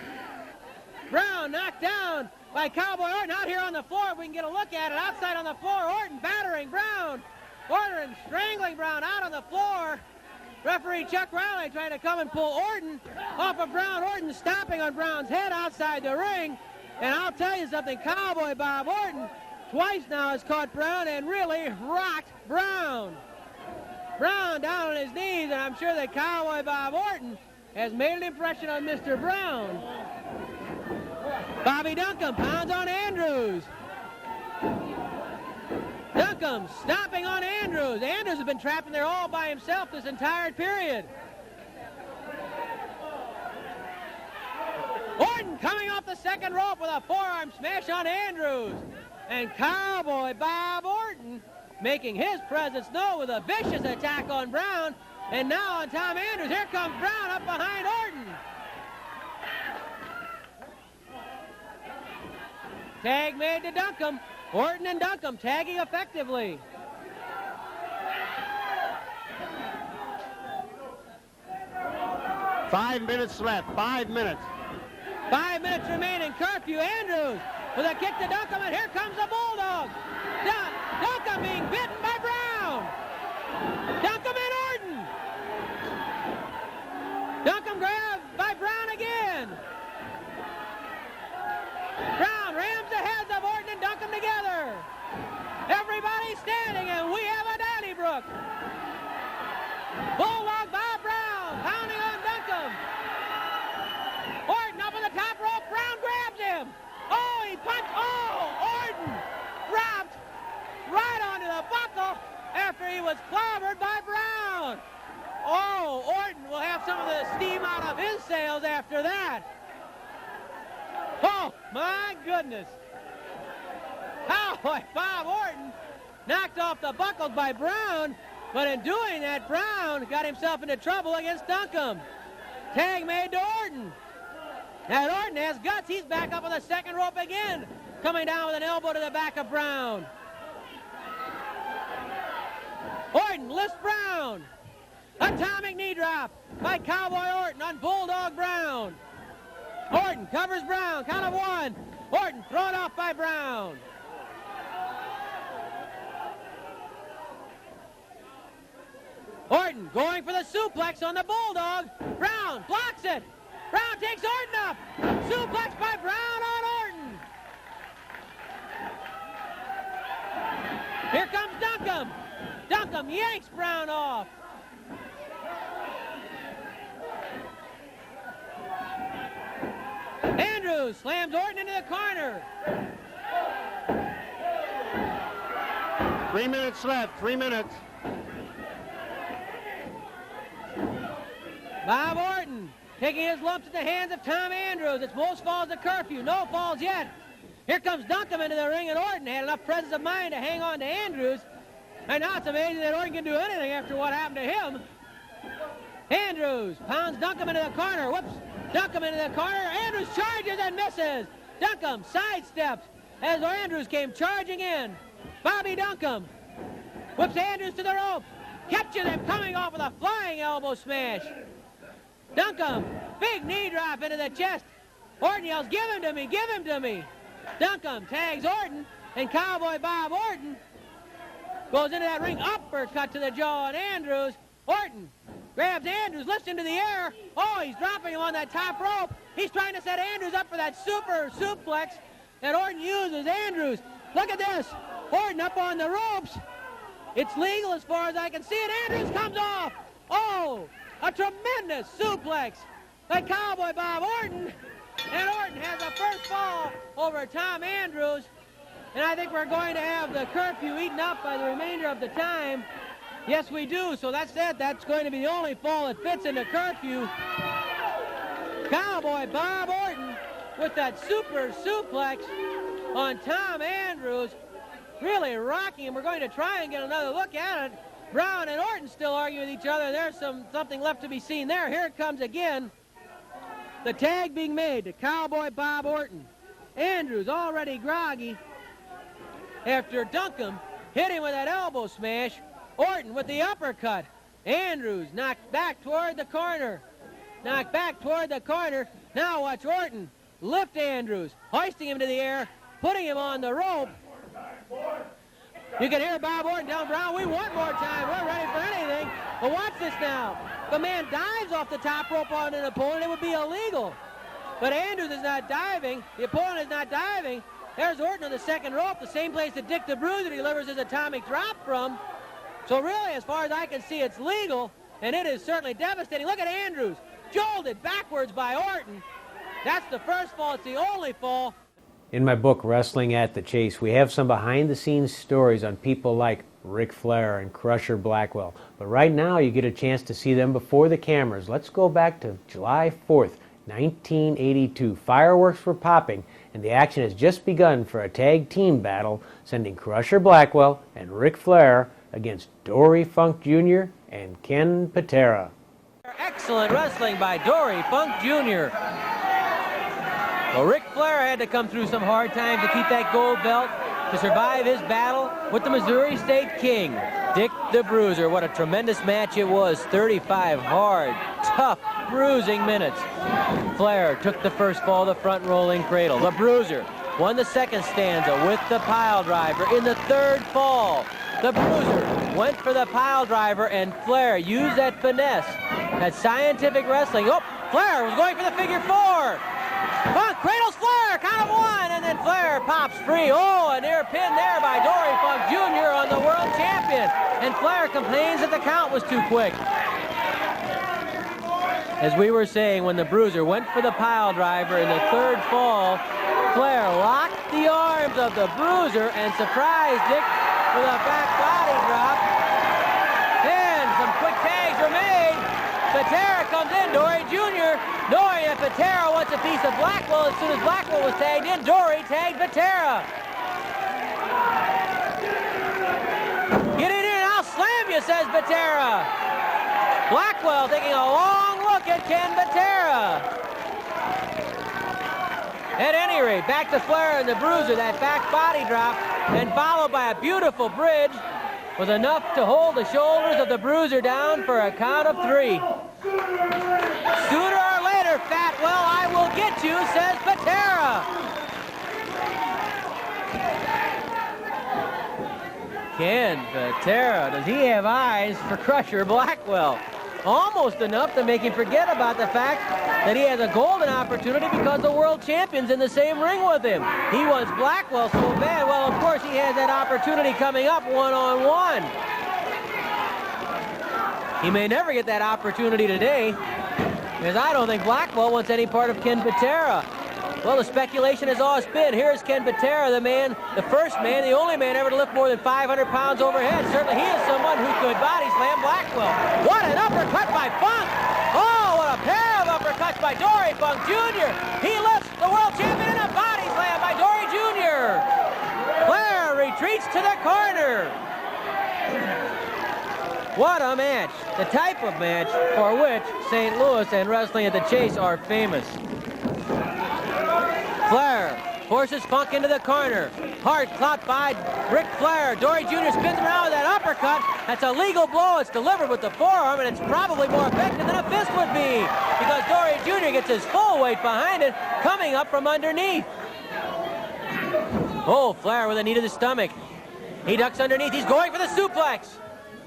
Brown knocked down by Cowboy Orton out here on the floor. If we can get a look at it, outside on the floor, Orton battering Brown. Orton strangling Brown out on the floor. Referee Chuck Riley trying to come and pull Orton off of Brown. Orton stomping on Brown's head outside the ring. And I'll tell you something, Cowboy Bob Orton twice now has caught Brown and really rocked Brown. Brown down on his knees, and I'm sure that Cowboy Bob Orton has made an impression on Mr. Brown. Bobby Duncombe pounds on Andrews. Duncombe stomping on Andrews. Andrews has been trapped in there all by himself this entire period. Orton coming off the second rope with a forearm smash on Andrews. And Cowboy Bob Orton making his presence known with a vicious attack on Brown. And now on Tom Andrews. Here comes Brown up behind Orton. Tag made to Duncombe. Orton and Duncombe tagging effectively. Five minutes left. 5 minutes. 5 minutes remaining. Curfew. Andrews with a kick to Duncombe, and here comes the Bulldog. Duncombe being bitten by Brown. Duncombe and Orton. Duncombe grabbed by Brown again. Brown rams the heads of Orton and Duncombe together. Everybody standing, and we have a Donnybrook. Bulldog by Brown, pounding on Duncombe. Orton up on the top rope. Brown grabs him. Oh, he punched. Oh, Orton dropped right onto the buckle after he was clobbered by Brown. Oh, Orton will have some of the steam out of his sails after that. Oh, my goodness. Cowboy Bob Orton knocked off the buckles by Brown, but in doing that, Brown got himself into trouble against Duncombe. Tag made to Orton. And Orton has guts. He's back up on the second rope again, coming down with an elbow to the back of Brown. Orton lifts Brown. Atomic knee drop by Cowboy Orton on Bulldog Brown. Orton covers Brown, count of one. Orton thrown off by Brown. Orton going for the suplex on the Bulldog. Brown blocks it. Brown takes Orton up. Suplex by Brown on Orton. Here comes Duncombe. Duncombe yanks Brown off. Andrews slams Orton into the corner. 3 minutes left. 3 minutes. Bob Orton taking his lumps at the hands of Tom Andrews. It's most falls to Curfew. No falls yet. Here comes Duncombe into the ring, and Orton had enough presence of mind to hang on to Andrews. And now it's amazing that Orton can do anything after what happened to him. Andrews pounds Duncombe into the corner. Whoops. Duncombe into the corner. Andrews charges and misses. Duncombe sidesteps as Andrews came charging in. Bobby Duncombe whips Andrews to the ropes. Catches him coming off with a flying elbow smash. Duncombe, big knee drop into the chest. Orton yells, "Give him to me, give him to me." Duncombe tags Orton, and Cowboy Bob Orton goes into that ring, uppercut to the jaw on Andrews. Orton grabs Andrews, lifts him to the air. Oh, he's dropping him on that top rope. He's trying to set Andrews up for that super suplex that Orton uses. Andrews, look at this. Orton up on the ropes. It's legal as far as I can see it. Andrews comes off. Oh, a tremendous suplex by Cowboy Bob Orton. And Orton has a first fall over Tom Andrews. And I think we're going to have the curfew eaten up by the remainder of the time. Yes, we do. So that's it. That's going to be the only fall that fits into curfew. Cowboy Bob Orton with that super suplex on Tom Andrews. Really rocking him. We're going to try and get another look at it. Brown and Orton still arguing with each other. There's something left to be seen there. Here it comes again. The tag being made to Cowboy Bob Orton. Andrews already groggy after Duncombe hit him with that elbow smash. Orton with the uppercut. Andrews knocked back toward the corner. Knocked back toward the corner. Now watch Orton lift Andrews, hoisting him to the air, putting him on the rope. You can hear Bob Orton telling Brown, "We want more time. We're ready for anything." But watch this now. The man dives off the top rope on an opponent. It would be illegal. But Andrews is not diving. The opponent is not diving. There's Orton on the second rope, the same place that Dick the Bruiser delivers his atomic drop from. So really, as far as I can see, it's legal, and it is certainly devastating. Look at Andrews, jolted backwards by Orton. That's the first fall. It's the only fall. In my book, Wrestling at the Chase, we have some behind-the-scenes stories on people like Ric Flair and Crusher Blackwell. But right now, you get a chance to see them before the cameras. Let's go back to July 4th, 1982. Fireworks were popping, and the action has just begun for a tag team battle, sending Crusher Blackwell and Ric Flair against Dory Funk Jr. and Ken Patera. Excellent wrestling by Dory Funk Jr. Well, Ric Flair had to come through some hard times to keep that gold belt, to survive his battle with the Missouri State King, Dick the Bruiser. What a tremendous match it was. 35 hard, tough, bruising minutes. Flair took the first fall, the front rolling cradle. The Bruiser won the second stanza with the pile driver in the third fall. The Bruiser went for the pile driver, and Flair used that finesse, that scientific wrestling. Oh, Flair was going for the figure four. Funk cradles Flair, count of one, and then Flair pops free. Oh, a near pin there by Dory Funk Jr. on the world champion. And Flair complains that the count was too quick. As we were saying, when the Bruiser went for the pile driver in the third fall, Flair locked the arms of the Bruiser and surprised Dick with a back body drop. And some quick tags were made. Patera comes in, Dory Jr. knowing that Patera wants a piece of Blackwell. As soon as Blackwell was tagged in, Dory tagged Patera. Get in here and I'll slam you, says Patera. Blackwell taking a long look at Ken Patera. At any rate, back to Flair and the Bruiser, that back body drop, and followed by a beautiful bridge, was enough to hold the shoulders of the Bruiser down for a count of three. Sooner or later, Fatwell, I will get you, says Patera. Ken Patera, does he have eyes for Crusher Blackwell? Almost enough to make him forget about the fact that he has a golden opportunity because the world champion's in the same ring with him. He wants Blackwell so bad. Well, of course, he has that opportunity coming up one-on-one. He may never get that opportunity today, because I don't think Blackwell wants any part of Ken Patera. Well, the speculation has always been, here's Ken Patera, the man, the first man, the only man ever to lift more than 500 pounds overhead. Certainly he is someone who could body slam Blackwell. What an uppercut by Funk! Oh, what a pair of uppercuts by Dory Funk Jr. He lifts the world champion in a body slam by Dory Jr. Flair retreats to the corner. What a match. The type of match for which St. Louis and Wrestling at the Chase are famous. Flair forces Funk into the corner. Hard clout by Ric Flair. Dory Jr. spins around with that uppercut. That's a legal blow. It's delivered with the forearm, and it's probably more effective than a fist would be, because Dory Jr. gets his full weight behind it, coming up from underneath. Oh, Flair with a knee to the stomach. He ducks underneath. He's going for the suplex.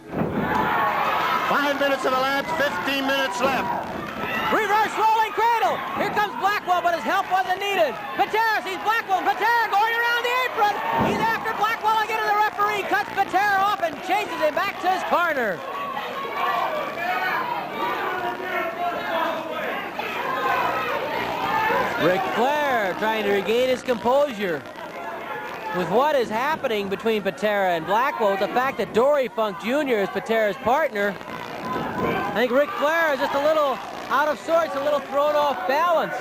5 minutes of elapsed, 15 minutes left. Reverse rolling cradle. Here comes Blackwell, but his help wasn't needed. Patera sees Blackwell. Patera going around the apron. He's after Blackwell again, and the referee cuts Patera off and chases him back to his corner. Ric Flair trying to regain his composure. With what is happening between Patera and Blackwell, with the fact that Dory Funk Jr. is Patera's partner, I think Ric Flair is just a little out of sorts, a little thrown off balance.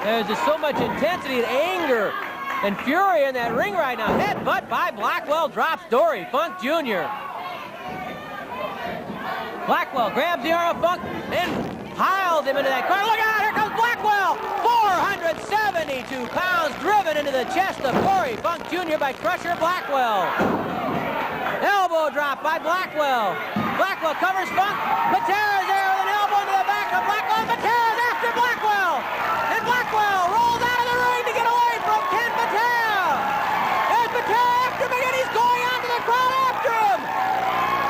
There's just so much intensity and anger and fury in that ring right now. Headbutt by Blackwell drops Dory Funk Jr. Blackwell grabs the arm of Funk and piles him into that corner. Look out, here comes Blackwell! 472 pounds driven into the chest of Dory Funk Jr. by Crusher Blackwell. Elbow drop by Blackwell. Blackwell covers Funk. Patera's there with an elbow into the back of Blackwell. Patera's after Blackwell. And Blackwell rolls out of the ring to get away from Ken Patera. There's Patera after him again. He's going out to the crowd after him.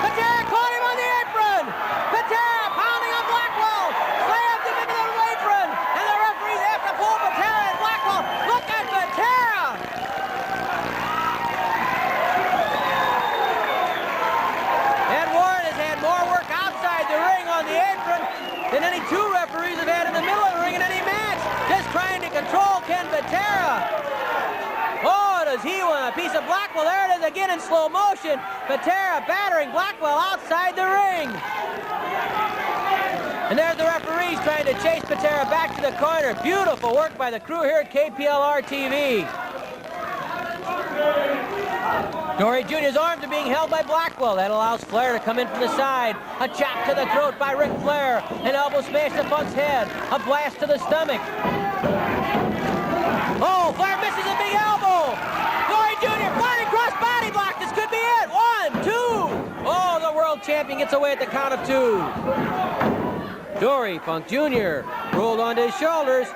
Patera caught him on the apron. Patera pounding on Blackwell. Slams him into the apron. And the referees have to pull Patera and Blackwell. Look at Patera. Ed Warren has had more work outside the ring on the apron than any two referees have had in the middle of the ring in any match. Just trying to control Ken Patera. Oh, does he want a piece of Blackwell? There it is again in slow motion. Patera battering Blackwell outside the ring. And there's the referees trying to chase Patera back to the corner. Beautiful work by the crew here at KPLR TV. Dory Jr.'s arms are being held by Blackwell. That allows Flair to come in from the side. A chop to the throat by Ric Flair. An elbow smash to Funk's head. A blast to the stomach. world champion gets away at the count of 2. Dory Funk Jr. rolled onto his shoulders,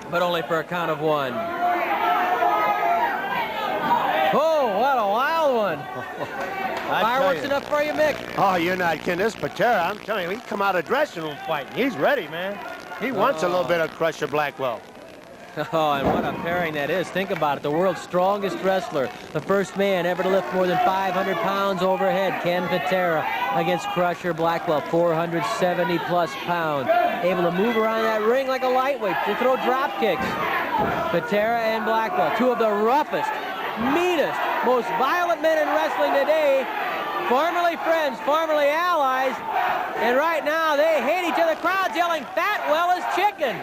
but only for a count of 1. Oh, what a wild one. Fireworks enough for you, Mick? Oh, you're not kidding. This Patera, I'm telling you, he come out of dressing room fighting. He's ready, man. He wants a little bit of Crusher Blackwell. Oh, and what a pairing that is. Think about it. The world's strongest wrestler, the first man ever to lift more than 500 pounds overhead, Ken Patera, against Crusher Blackwell, 470-plus pounds. Able to move around that ring like a lightweight, to throw drop kicks. Patera and Blackwell, two of the roughest, meanest, most violent men in wrestling today. Formerly friends, formerly allies, and right now they hate each other. Crowd's yelling, "Fatwell is chicken."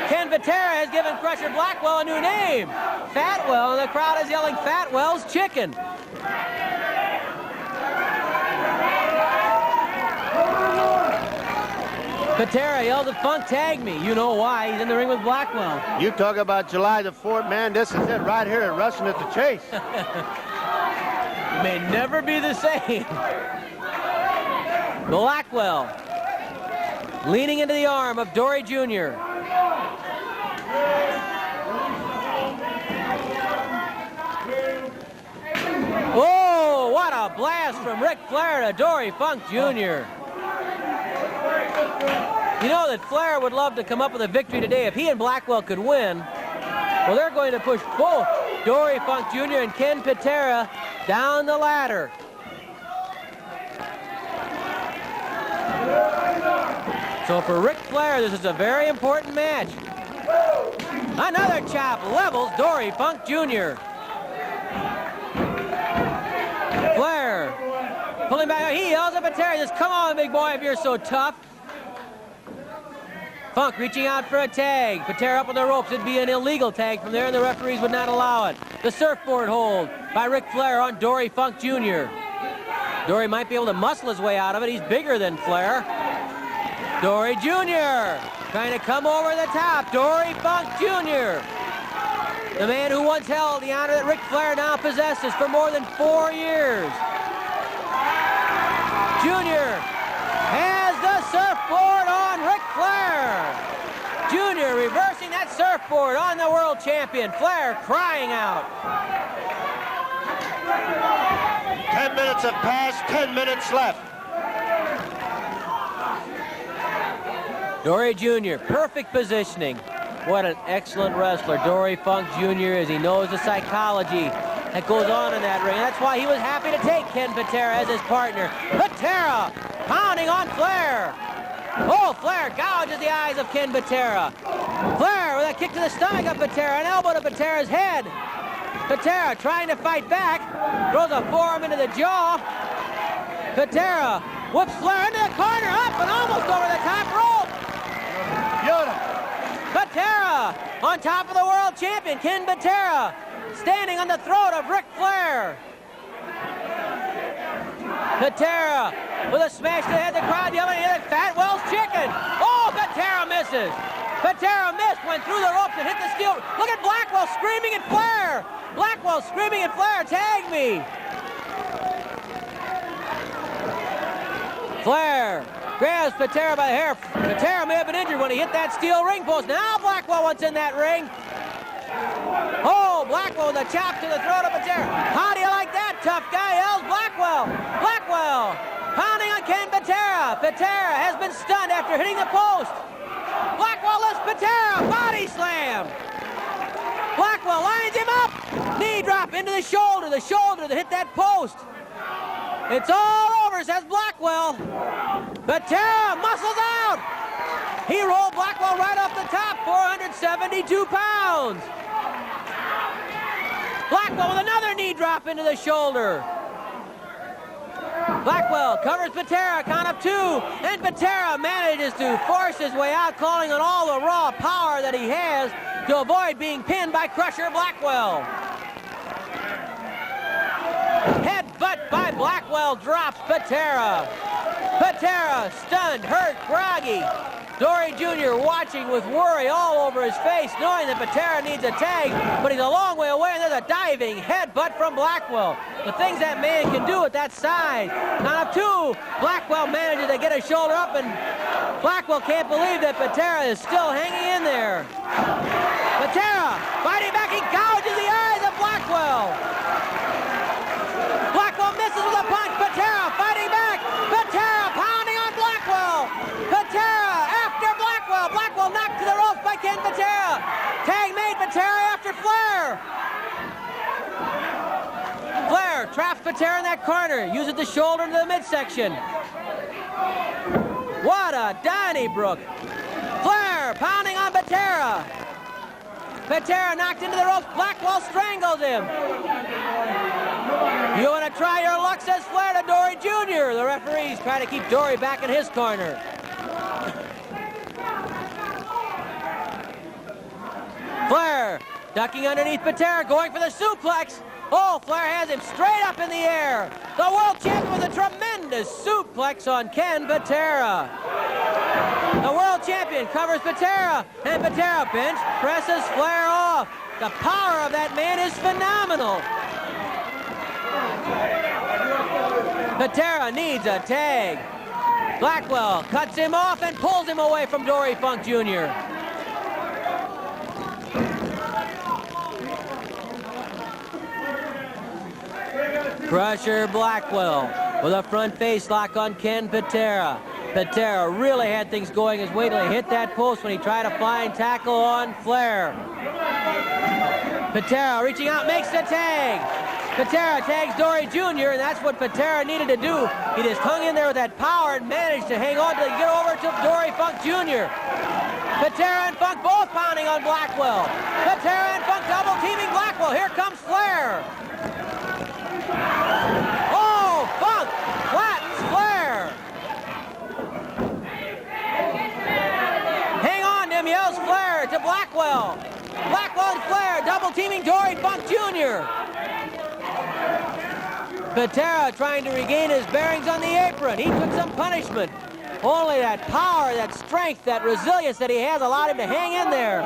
Ken Patera has given Crusher Blackwell a new name, Fatwell, and the crowd is yelling, "Fatwell's chicken." Patera yelled at Funk, "Tag me." You know why. He's in the ring with Blackwell. You talk about July the 4th, man. This is it right here at Wrestling at the Chase. May never be the same. Blackwell leaning into the arm of Dory Jr. Oh, what a blast from Ric Flair to Dory Funk Jr. You know that Flair would love to come up with a victory today if he and Blackwell could win. Well, they're going to push both Dory Funk Jr. and Ken Patera down the ladder. So for Ric Flair, this is a very important match. Another chop levels Dory Funk Jr. Flair pulling back. He yells at Patera, says, "Come on, big boy, if you're so tough." Funk reaching out for a tag. Patera up on the ropes. It'd be an illegal tag from there, and the referees would not allow it. The surfboard hold by Ric Flair on Dory Funk Jr. Dory might be able to muscle his way out of it. He's bigger than Flair. Dory Jr. trying to come over the top. Dory Funk Jr. The man who once held the honor that Ric Flair now possesses for more than 4 years. Jr. has the surfboard on Ric Flair. Jr. reversing that surfboard on the world champion. Flair crying out. 10 minutes have passed, 10 minutes left. Dory Jr., perfect positioning. What an excellent wrestler Dory Funk Jr. is. He knows the psychology that goes on in that ring. That's why he was happy to take Ken Patera as his partner. Patera pounding on Flair. Oh, Flair gouges the eyes of Ken Patera. Flair with a kick to the stomach of Patera, an elbow to Patera's head. Patera trying to fight back, throws a forearm into the jaw. Patera whips Flair into the corner, up and almost over the top rope. Patera on top of the world champion, Ken Patera, standing on the throat of Ric Flair. Patera with a smash to the head, the crowd yelling at Fatwell's chicken. Oh, Patera misses. Patera missed, went through the ropes and hit the steel. Look at Blackwell screaming at Flair. Blackwell screaming at Flair, "Tag me." Flair grabs Patera by the hair. Patera may have been injured when he hit that steel ring post. Now Blackwell wants in that ring. Oh, Blackwell with a chop to the throat of Patera. How do you like that, tough guy? Yells Blackwell. Blackwell pounding on Ken Patera. Patera has been stunned after hitting the post. Blackwell lifts Patera. Body slam. Blackwell lines him up. Knee drop into the shoulder that hit that post. It's all over, says Blackwell. Patera muscles out. He rolled Blackwell right off the top, 472 pounds. Blackwell with another knee drop into the shoulder. Blackwell covers Patera, count of 2, and Patera manages to force his way out, calling on all the raw power that he has to avoid being pinned by Crusher Blackwell. Headbutt by Blackwell drops Patera. Patera stunned, hurt, groggy. Dory Jr. watching with worry all over his face, knowing that Patera needs a tag, but he's a long way away, and there's a diving headbutt from Blackwell. The things that man can do at that size. Count of two. Blackwell manages to get his shoulder up, and Blackwell can't believe that Patera is still hanging in there. Patera fighting back. He gouges the eyes of Blackwell. Blackwell misses with a punch. Patera fighting back. Patera pounding on Blackwell. Patera after Blackwell. Blackwell knocked to the ropes by Ken Patera. Tag made. Patera after Flair. Flair traps Patera in that corner. Uses the shoulder to the midsection. What a Donnybrook. Flair pounding on Patera. Patera knocked into the ropes. Blackwell strangles him. You want to try your luck, says Flair to Dory Jr. The referees try to keep Dory back in his corner. Flair ducking underneath Patera, going for the suplex. Oh, Flair has him straight up in the air. The world champion with a tremendous suplex on Ken Patera. The world champion covers Patera, and Patera bench presses Flair off. The power of that man is phenomenal. Patera needs a tag. Blackwell cuts him off and pulls him away from Dory Funk Jr. Crusher Blackwell with a front face lock on Ken Patera. Patera really had things going his way till he hit that post when he tried a flying tackle on Flair. Patera reaching out, makes the tag. Patera tags Dory Jr., and that's what Patera needed to do. He just hung in there with that power and managed to hang on till he get over to Dory Funk Jr. Patera and Funk both pounding on Blackwell. Patera and Funk double teaming Blackwell. Here comes Flair. Oh, Funk flattens Flair. Hang on to him, yells Flair to Blackwell. Blackwell and Flair double teaming Dory Funk Jr. Patera trying to regain his bearings on the apron. He took some punishment. Only that power, that strength, that resilience that he has allowed him to hang in there.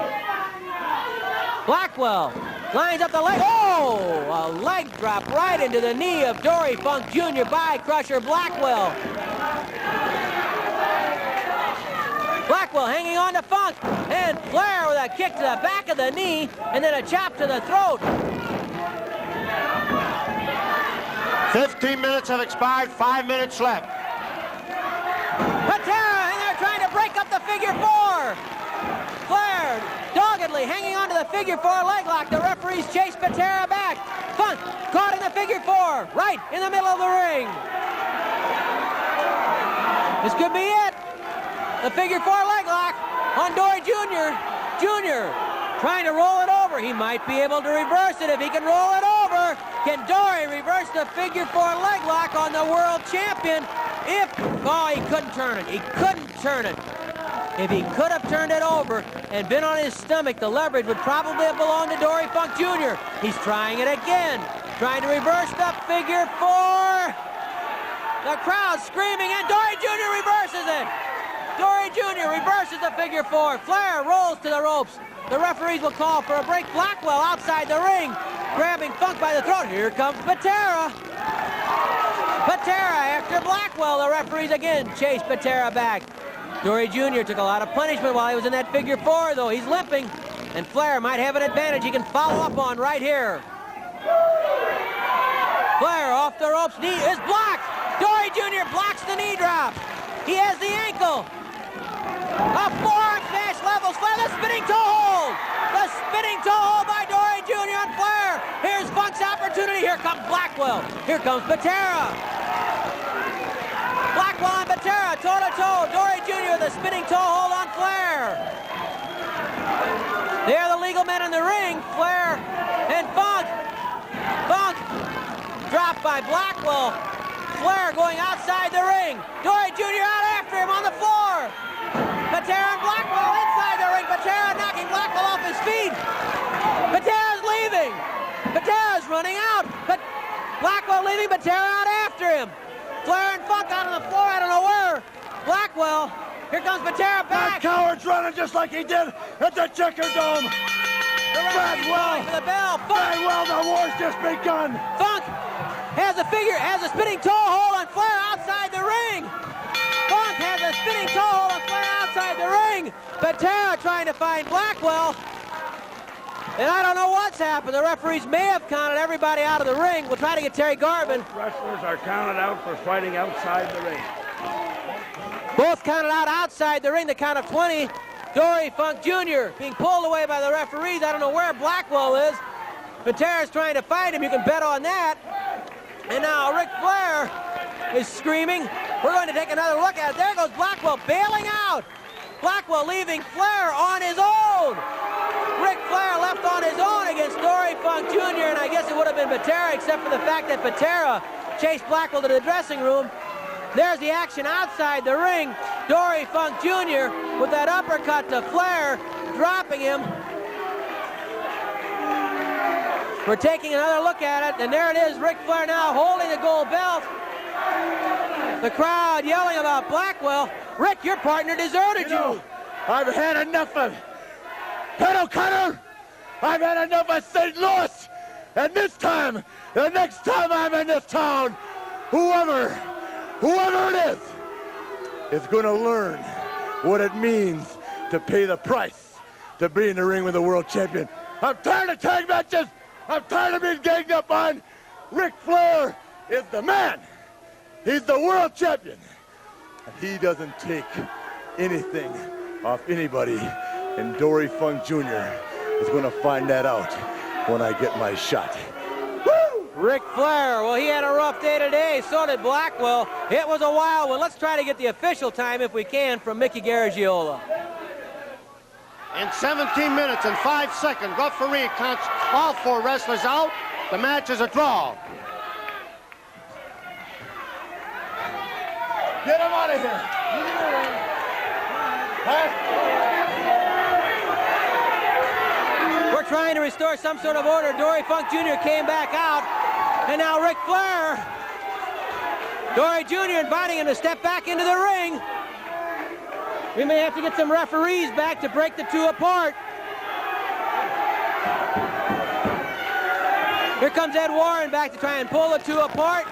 Blackwell lines up the leg. Oh, a leg drop right into the knee of Dory Funk Jr. by Crusher Blackwell. Blackwell hanging on to Funk, and Flair with a kick to the back of the knee, and then a chop to the throat. 15 minutes have expired, 5 minutes left. Patera, and they're trying to break up the figure four. Flair doggedly hanging on to the figure four leg lock. The referees chase Patera back. Funk caught in the figure four, right in the middle of the ring. This could be it. The figure four leg lock on Dory Jr. Jr. trying to roll it over. He might be able to reverse it if he can roll it over. Can Dory reverse the figure four leg lock on the world champion? Oh, he couldn't turn it. He couldn't turn it. If he could have turned it over and been on his stomach, the leverage would probably have belonged to Dory Funk Jr. He's trying it again. Trying to reverse the figure four. The crowd screaming, and Dory Jr. reverses it. Dory Jr. reverses the figure four. Flair rolls to the ropes. The referees will call for a break. Blackwell outside the ring, grabbing Funk by the throat. Here comes Patera. Patera after Blackwell. The referees again chase Patera back. Dory Jr. took a lot of punishment while he was in that figure four, though. He's limping, and Flair might have an advantage he can follow up on right here. Flair off the ropes. Knee is blocked. Dory Jr. blocks the knee drop. He has the ankle. A forearm smash levels Flair. The spinning toe hold. The spinning toe hold by Dory Jr. on Flair. Here's Funk's opportunity. Here comes Blackwell. Here comes Patera. Blackwell and Patera toe to toe. Dory Jr. with a spinning toe hold on Flair. They are the legal men in the ring. Flair and Funk. Funk dropped by Blackwell. Flair going outside the ring. Dory Jr. out after him on the floor. Patera and Blackwell inside the ring. Patera knocking Blackwell off his feet. Patera's leaving. Patera's running out. But Blackwell leaving, Patera out after him. Flair and Funk out on the floor. I don't know where. Blackwell Here comes Patera back. That coward's running just like he did at the Checker Dome. The referee's calling for the bell. Funk, Well, the war's just begun. Funk has a spinning toe hold on Flair outside the ring. Funk has a spinning toe hold on Flair outside the ring. Patera trying to find Blackwell. And I don't know what's happened. The referees may have counted everybody out of the ring. We'll try to get Terry Garvin. Both wrestlers are counted out for fighting outside the ring. Both counted out outside the ring, the count of 20. Dory Funk Jr. being pulled away by the referees. I don't know where Blackwell is. Patera's trying to find him. You can bet on that. And now Ric Flair is screaming. We're going to take another look at it. There goes Blackwell bailing out. Blackwell leaving Flair on his own. Ric Flair left on his own against Dory Funk Jr. And I guess it would have been Patera, except for the fact that Patera chased Blackwell to the dressing room. There's the action outside the ring. Dory Funk Jr. with that uppercut to Flair, dropping him. We're taking another look at it, and there it is, Ric Flair now holding the gold belt. The crowd yelling about Blackwell. Rick, your partner deserted you. I've had enough of Pat O'Connor. I've had enough of St. Louis. And this time, the next time I'm in this town, whoever it is going to learn what it means to pay the price to be in the ring with a world champion. I'm tired of tag matches. I'm tired of being ganged up on. Ric Flair is the man. He's the world champion. And he doesn't take anything off anybody. And Dory Funk Jr. is going to find that out when I get my shot. Ric Flair, well, he had a rough day today. So did Blackwell. It was a wild one. Let's try to get the official time, if we can, from Mickey Garagiola. In 17 minutes and 5 seconds, referee counts all 4 wrestlers out. The match is a draw. Get him out of here. We're trying to restore some sort of order. Dory Funk Jr. came back out. And now Ric Flair. Dory Jr. inviting him to step back into the ring. We may have to get some referees back to break the two apart. Here comes Ed Warren back to try and pull the two apart.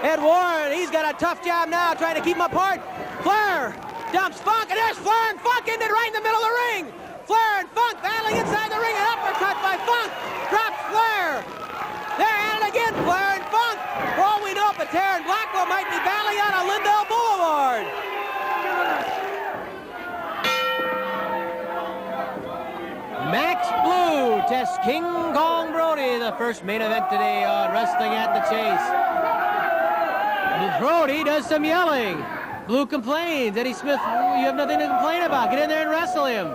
Ed Warren, he's got a tough job now trying to keep them apart. Flair dumps Funk, and there's Flair and Funk ended right in the middle of the ring. Flair and Funk battling inside the ring. An uppercut by Funk. Drops Flair. They're at it again, Flair and Funk. For all we know, Patera and Blackwell might be battling out on Lindell Boulevard. Max Blue tests King Kong Brody, the first main event today on Wrestling at the Chase. Brody does some yelling. Blue complains. Eddie Smith, you have nothing to complain about. Get in there and wrestle him.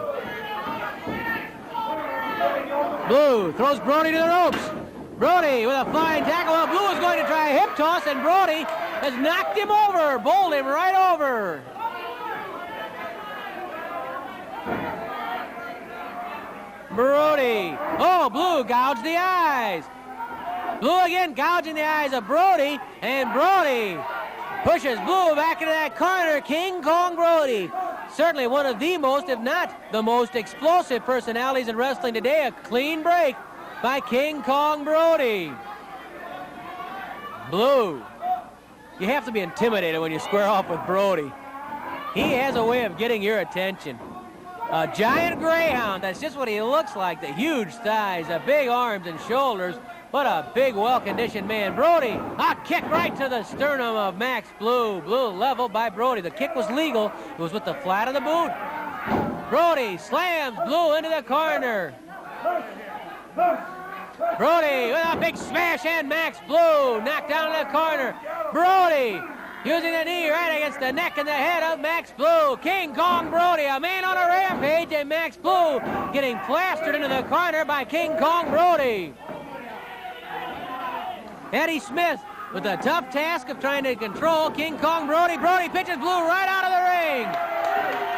Blue throws Brody to the ropes. Brody with a flying tackle. Well, Blue is going to try a hip toss, and Brody has knocked him over, bowled him right over. Brody. Oh, Blue gouged the eyes. Blue again gouging the eyes of Brody, and Brody pushes Blue back into that corner. King Kong Brody. Certainly one of the most, if not the most explosive personalities in wrestling today. A clean break by King Kong Brody. Blue. You have to be intimidated when you square off with Brody. He has a way of getting your attention. A giant greyhound, that's just what he looks like. The huge thighs, the big arms and shoulders. What a big, well-conditioned man. Brody, a kick right to the sternum of Max Blue. Blue leveled by Brody. The kick was legal. It was with the flat of the boot. Brody slams Blue into the corner. Brody with a big smash, and Max Blue knocked down in the corner. Brody using the knee right against the neck and the head of Max Blue. King Kong Brody, a man on a rampage, and Max Blue getting plastered into the corner by King Kong Brody. Eddie Smith with the tough task of trying to control King Kong Brody. Brody pitches Blue right out of the ring.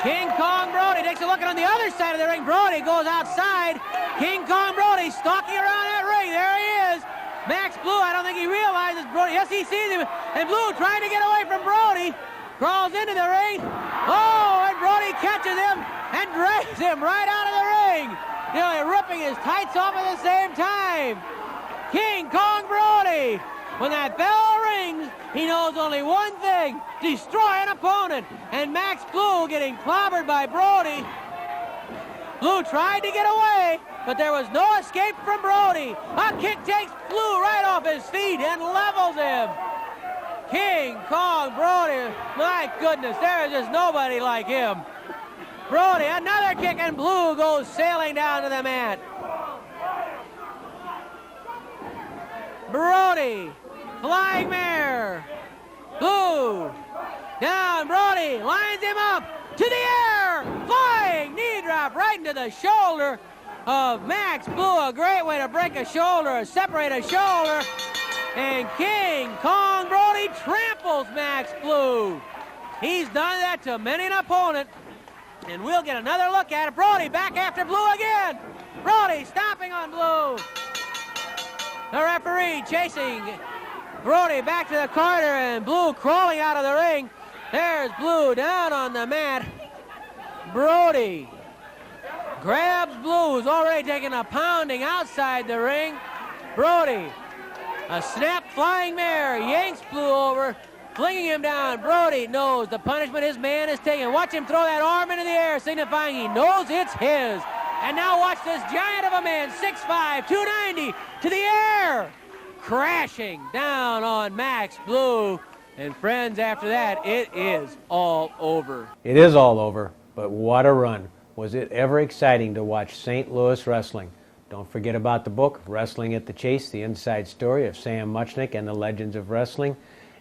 King Kong Brody takes a look at on the other side of the ring. Brody goes outside. King Kong Brody stalking around that ring. There he is. Max Blue, I don't think he realizes Brody. Yes, he sees him. And Blue trying to get away from Brody. crawls into the ring. Oh, and Brody catches him and drags him right out of the ring, nearly ripping his tights off at the same time. King Kong Brody, when that bell rings, he knows only one thing: destroy an opponent. And Max Blue getting clobbered by Brody. Blue tried to get away, but there was no escape from Brody. A kick takes Blue right off his feet and levels him. King Kong Brody, my goodness, there is just nobody like him. Brody, another kick, and Blue goes sailing down to the mat. Brody, flying mare. Blue, down, Brody, lines him up, to the air, flying knee drop right into the shoulder of Max Blue. A great way to break a shoulder, or separate a shoulder. And King Kong Brody tramples Max Blue. He's done that to many an opponent. And we'll get another look at it. Brody back after Blue again. Brody stomping on Blue. The referee chasing Brody back to the corner, and Blue crawling out of the ring. There's Blue down on the mat. Brody grabs Blue, who's already taking a pounding outside the ring. Brody, a snap flying mare, yanks Blue over, flinging him down. Brody knows the punishment his man is taking. Watch him throw that arm into the air, signifying he knows it's his. And now watch this giant of a man, 6'5", 290, to the air, crashing down on Max Blue. And friends, after that, it is all over. It is all over, but what a run. Was it ever exciting to watch St. Louis wrestling? Don't forget about the book, Wrestling at the Chase, the inside story of Sam Muchnick and the legends of wrestling.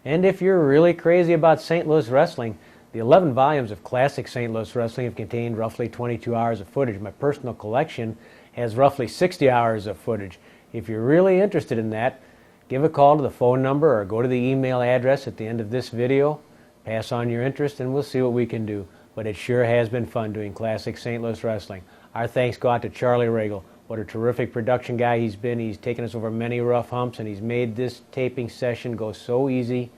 And if you're really crazy about St. Louis wrestling, the 11 volumes of classic St. Louis wrestling have contained roughly 22 hours of footage. My personal collection has roughly 60 hours of footage. If you're really interested in that, give a call to the phone number or go to the email address at the end of this video. Pass on your interest and we'll see what we can do. But it sure has been fun doing classic St. Louis wrestling. Our thanks go out to Charlie Regal. What a terrific production guy he's been. He's taken us over many rough humps, and he's made this taping session go so easy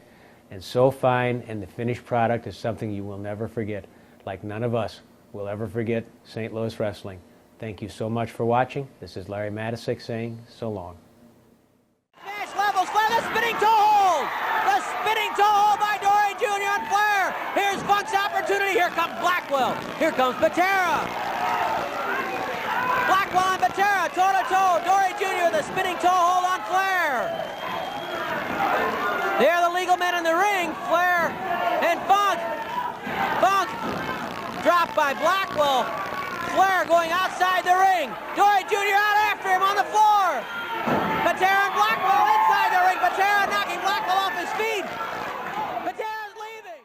and so fine, and the finished product is something you will never forget. Like none of us will ever forget St. Louis wrestling. Thank you so much for watching. This is Larry Matysik saying so long. Nash levels Flair, the spinning toe hold! The spinning toe hold by Dory Jr. on Flair! Here's Funk's opportunity. Here comes Blackwell. Here comes Patera. Blackwell and Patera, toe-to-toe. Dory Jr. with a spinning toe hold on Flair. They're the legal men in the ring, Flair and Funk. Funk dropped by Blackwell. Flair going outside the ring. Dory Jr. out after him on the floor. Patera and Blackwell inside the ring. Patera knocking Blackwell off his feet. Patera's leaving.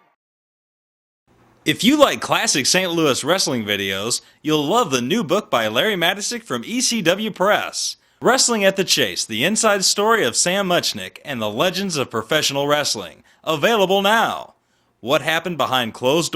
If you like classic St. Louis wrestling videos, you'll love the new book by Larry Matysik from ECW Press. Wrestling at the Chase, the inside story of Sam Muchnick and the legends of professional wrestling. Available now. What happened behind closed doors?